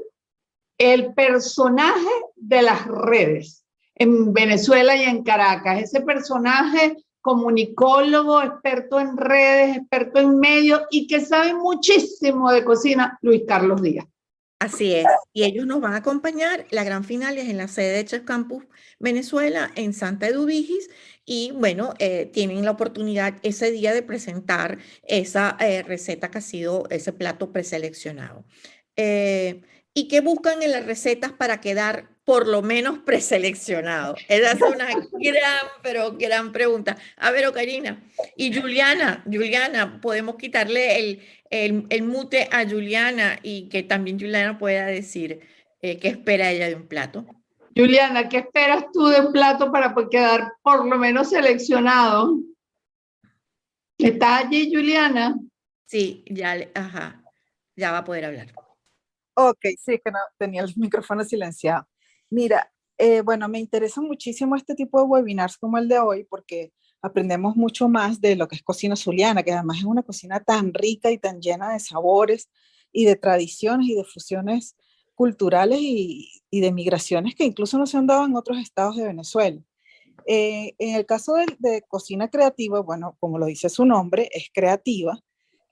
el personaje de las redes en Venezuela y en Caracas. Ese personaje comunicólogo, experto en redes, experto en medios y que sabe muchísimo de cocina, Luis Carlos Díaz. Así es, y ellos nos van a acompañar. La gran final es en la sede de Chef Campus Venezuela, en Santa Eduvigis, y bueno, tienen la oportunidad ese día de presentar esa receta que ha sido ese plato preseleccionado. ¿Y qué buscan en las recetas para quedar por lo menos preseleccionado? Esa es una gran, pero gran pregunta. A ver, Karina. Y Juliana, podemos quitarle el mute a Juliana y que también Juliana pueda decir qué espera ella de un plato. Juliana, ¿qué esperas tú de un plato para quedar por lo menos seleccionado? ¿Está allí, Juliana? Sí, ya, ya va a poder hablar. Ok, sí, que no tenía el micrófono silenciado. Mira, bueno, me interesa muchísimo este tipo de webinars como el de hoy porque aprendemos mucho más de lo que es cocina zuliana, que además es una cocina tan rica y tan llena de sabores y de tradiciones y de fusiones culturales y de migraciones que incluso no se han dado en otros estados de Venezuela. En el caso de cocina creativa, bueno, como lo dice su nombre, es creativa.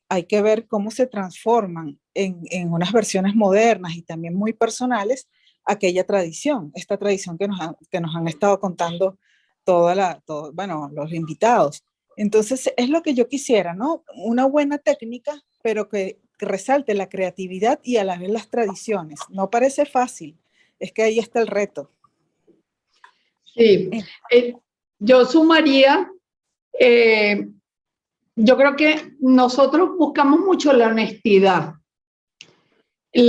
Hay que ver cómo se transforman en unas versiones modernas y también muy personales aquella tradición, esta tradición que nos han estado contando bueno, los invitados. Entonces, es lo que yo quisiera, ¿no? Una buena técnica, pero que resalte la creatividad y a la vez las tradiciones. No parece fácil, es que ahí está el reto. Sí, yo sumaría, yo creo que nosotros buscamos mucho la honestidad en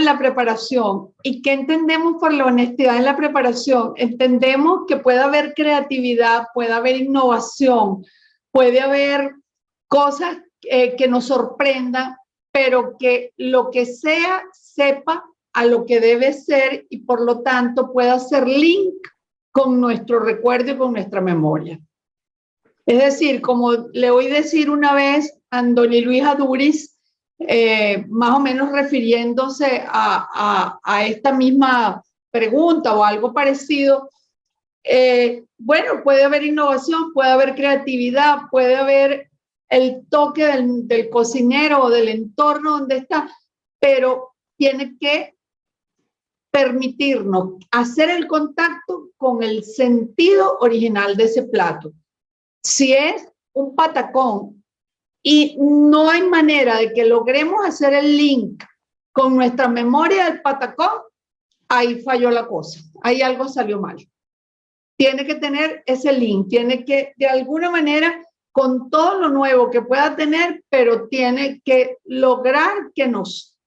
la preparación. ¿Y qué entendemos por la honestidad en la preparación? Entendemos que puede haber creatividad, puede haber innovación, puede haber cosas que nos sorprendan, pero que lo que sea sepa a lo que debe ser y por lo tanto pueda hacer link con nuestro recuerdo y con nuestra memoria. Es decir, como le oí decir una vez a Andoni Luis Aduriz, más o menos refiriéndose a esta misma pregunta o algo parecido, bueno, puede haber innovación, puede haber creatividad, puede haber el toque del cocinero o del entorno donde está, pero tiene que permitirnos hacer el contacto con el sentido original de ese plato. Si es un patacón y no hay manera de que logremos hacer el link con nuestra memoria del patacón, ahí falló la cosa, ahí algo salió mal. Tiene que tener ese link, tiene que de alguna manera con todo lo nuevo que pueda tener, pero tiene que lograr que nos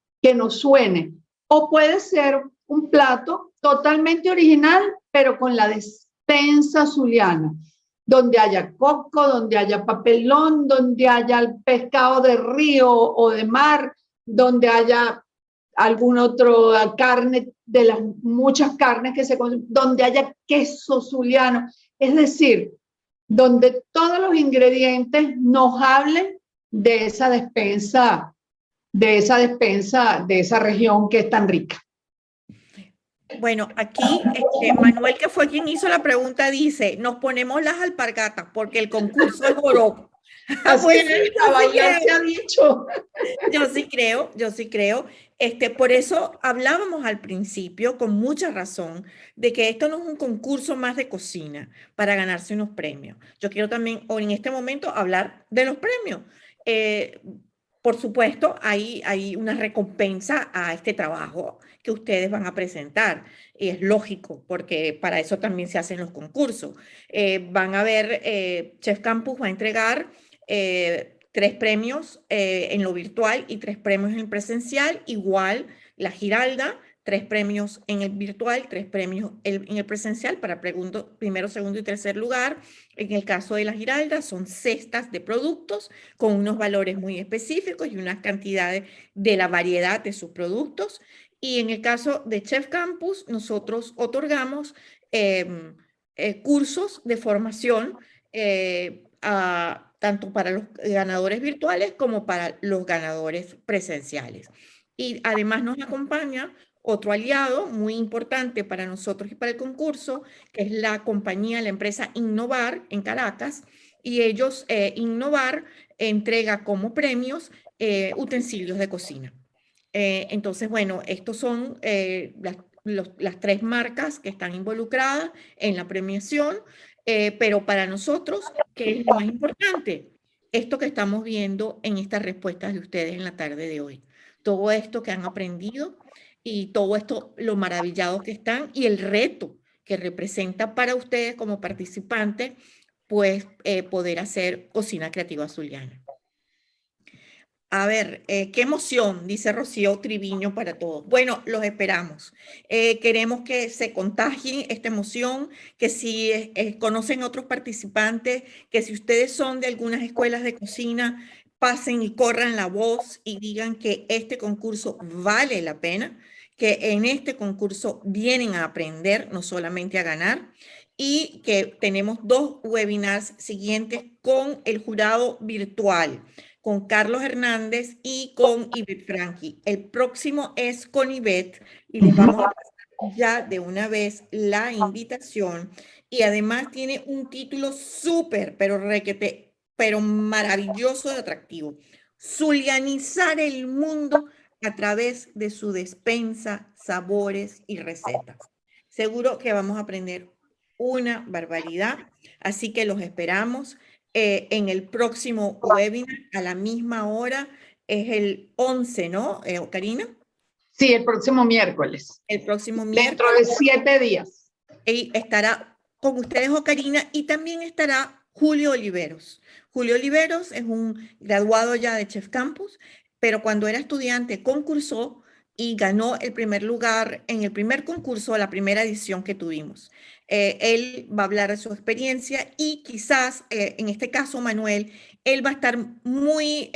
suene o puede ser un plato totalmente original, pero con la despensa zuliana, donde haya coco, donde haya papelón, donde haya el pescado de río o de mar, donde haya algún otro carne, de las muchas carnes que se consumen, donde haya queso zuliano, es decir, donde todos los ingredientes nos hablen de esa despensa, de esa región que es tan rica. Bueno, aquí Manuel, que fue quien hizo la pregunta, dice, nos ponemos las alpargatas porque el concurso es joropo. Así Pues es, sí, a bailar se ha dicho. yo sí creo. Por eso hablábamos al principio, con mucha razón, de que esto no es un concurso más de cocina para ganarse unos premios. Yo quiero también, o en este momento, hablar de los premios. Eh, por supuesto, hay una recompensa a este trabajo que ustedes van a presentar. Y es lógico, porque para eso también se hacen los concursos. Van a ver, Chef Campus va a entregar 3 premios en lo virtual y 3 premios en el presencial. Igual la Giralda, 3 premios en el virtual, 3 premios en el presencial para primero, segundo y tercer lugar. En el caso de la Giralda son cestas de productos con unos valores muy específicos y unas cantidades de la variedad de sus productos. Y en el caso de Chef Campus, nosotros otorgamos cursos de formación tanto para los ganadores virtuales como para los ganadores presenciales. Y además nos acompaña otro aliado muy importante para nosotros y para el concurso, que es la compañía, la empresa Innovar en Caracas, y ellos, Innovar, entrega como premios utensilios de cocina. Entonces, bueno, estos son las 3 marcas que están involucradas en la premiación, pero para nosotros, ¿qué es lo más importante? Esto que estamos viendo en estas respuestas de ustedes en la tarde de hoy. Todo esto que han aprendido y todo esto, lo maravillados que están y el reto que representa para ustedes como participantes, pues poder hacer cocina creativa zuliana. A ver, qué emoción, dice Rocío Triviño para todos. Bueno, los esperamos. Queremos que se contagie esta emoción, que si conocen otros participantes, que si ustedes son de algunas escuelas de cocina, pasen y corran la voz y digan que este concurso vale la pena, que en este concurso vienen a aprender, no solamente a ganar, y que tenemos 2 webinars siguientes con el jurado virtual, con Carlos Hernández y con Ivette Franchi. El próximo es con Ivette y les vamos a pasar ya de una vez la invitación. Y además tiene un título súper, pero maravilloso y atractivo. Zulianizar el mundo a través de su despensa, sabores y recetas. Seguro que vamos a aprender una barbaridad, así que los esperamos en el próximo webinar a la misma hora. Es el 11, ¿no, Karina? Sí, el próximo miércoles. El próximo Dentro miércoles. de 7 días. Y estará con ustedes, Karina, y también estará Julio Oliveros. Julio Oliveros es un graduado ya de Chef Campus, pero cuando era estudiante concursó y ganó el primer lugar en el primer concurso, la primera edición que tuvimos. Él va a hablar de su experiencia y quizás, en este caso, Manuel, él va a estar muy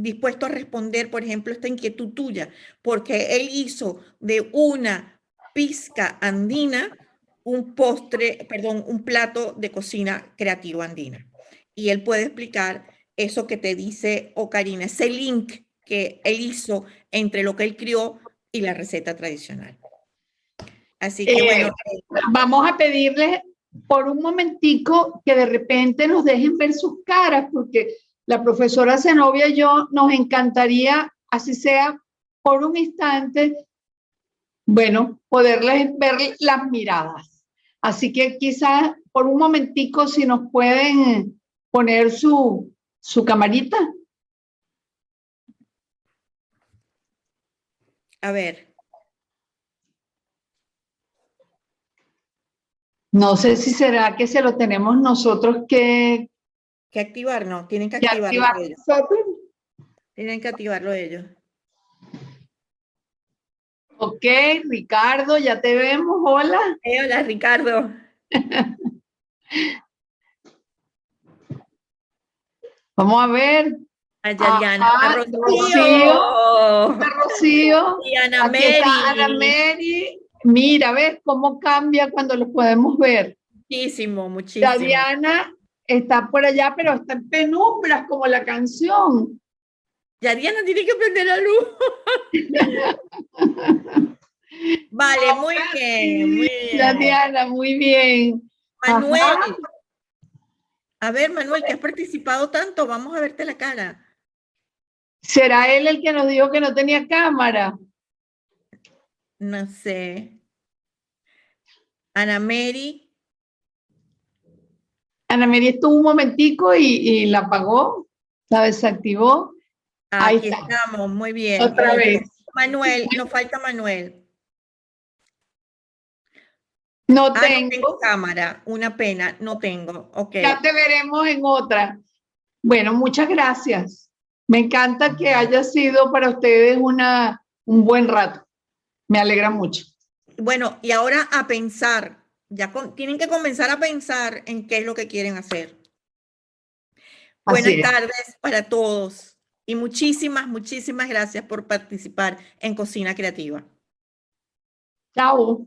dispuesto a responder, por ejemplo, esta inquietud tuya, porque él hizo de una pizca andina un un plato de cocina creativo andina. Y él puede explicar eso que te dice Karina, ese link que él hizo entre lo que él crió y la receta tradicional. Así que bueno. Vamos a pedirles por un momentico que de repente nos dejen ver sus caras, porque la profesora Zenobia y yo nos encantaría, así sea por un instante, bueno, poderles ver las miradas. Así que quizás por un momentico si nos pueden poner su camarita. A ver. No sé si será que se lo tenemos nosotros que activar, no, tienen que activarlo ellos. Tienen que activarlo ellos. Ok, Ricardo, ya te vemos. Hola. Hola, Ricardo. Vamos a ver. A Yariana, a Ajá, Rocío. Rocío. Y Ana Aquí está Ana Mary. Mary. Mira, ¿ves cómo cambia cuando los podemos ver? Muchísimo, muchísimo. La Diana está por allá, pero está en penumbras como la canción. Yariana tiene que prender la luz. Vale, muy bien, muy bien. La Diana, muy bien. Manuel. Ajá. A ver, Manuel, que has participado tanto, vamos a verte la cara. ¿Será él el que nos dijo que no tenía cámara? No sé. Ana Mary. Ana María estuvo un momentico y la apagó, la desactivó. Ahí Aquí está. estamos, muy bien. Otra vez. Manuel, nos falta Manuel. No No tengo tengo. cámara, una pena, no tengo. Ok. Ya te veremos en otra. Bueno, muchas gracias. Me encanta que haya sido para ustedes un buen rato. Me alegra mucho. Bueno, y ahora a pensar, tienen que comenzar a pensar en qué es lo que quieren hacer. Buenas tardes para todos y muchísimas, muchísimas gracias por participar en Cocina Creativa. Chao.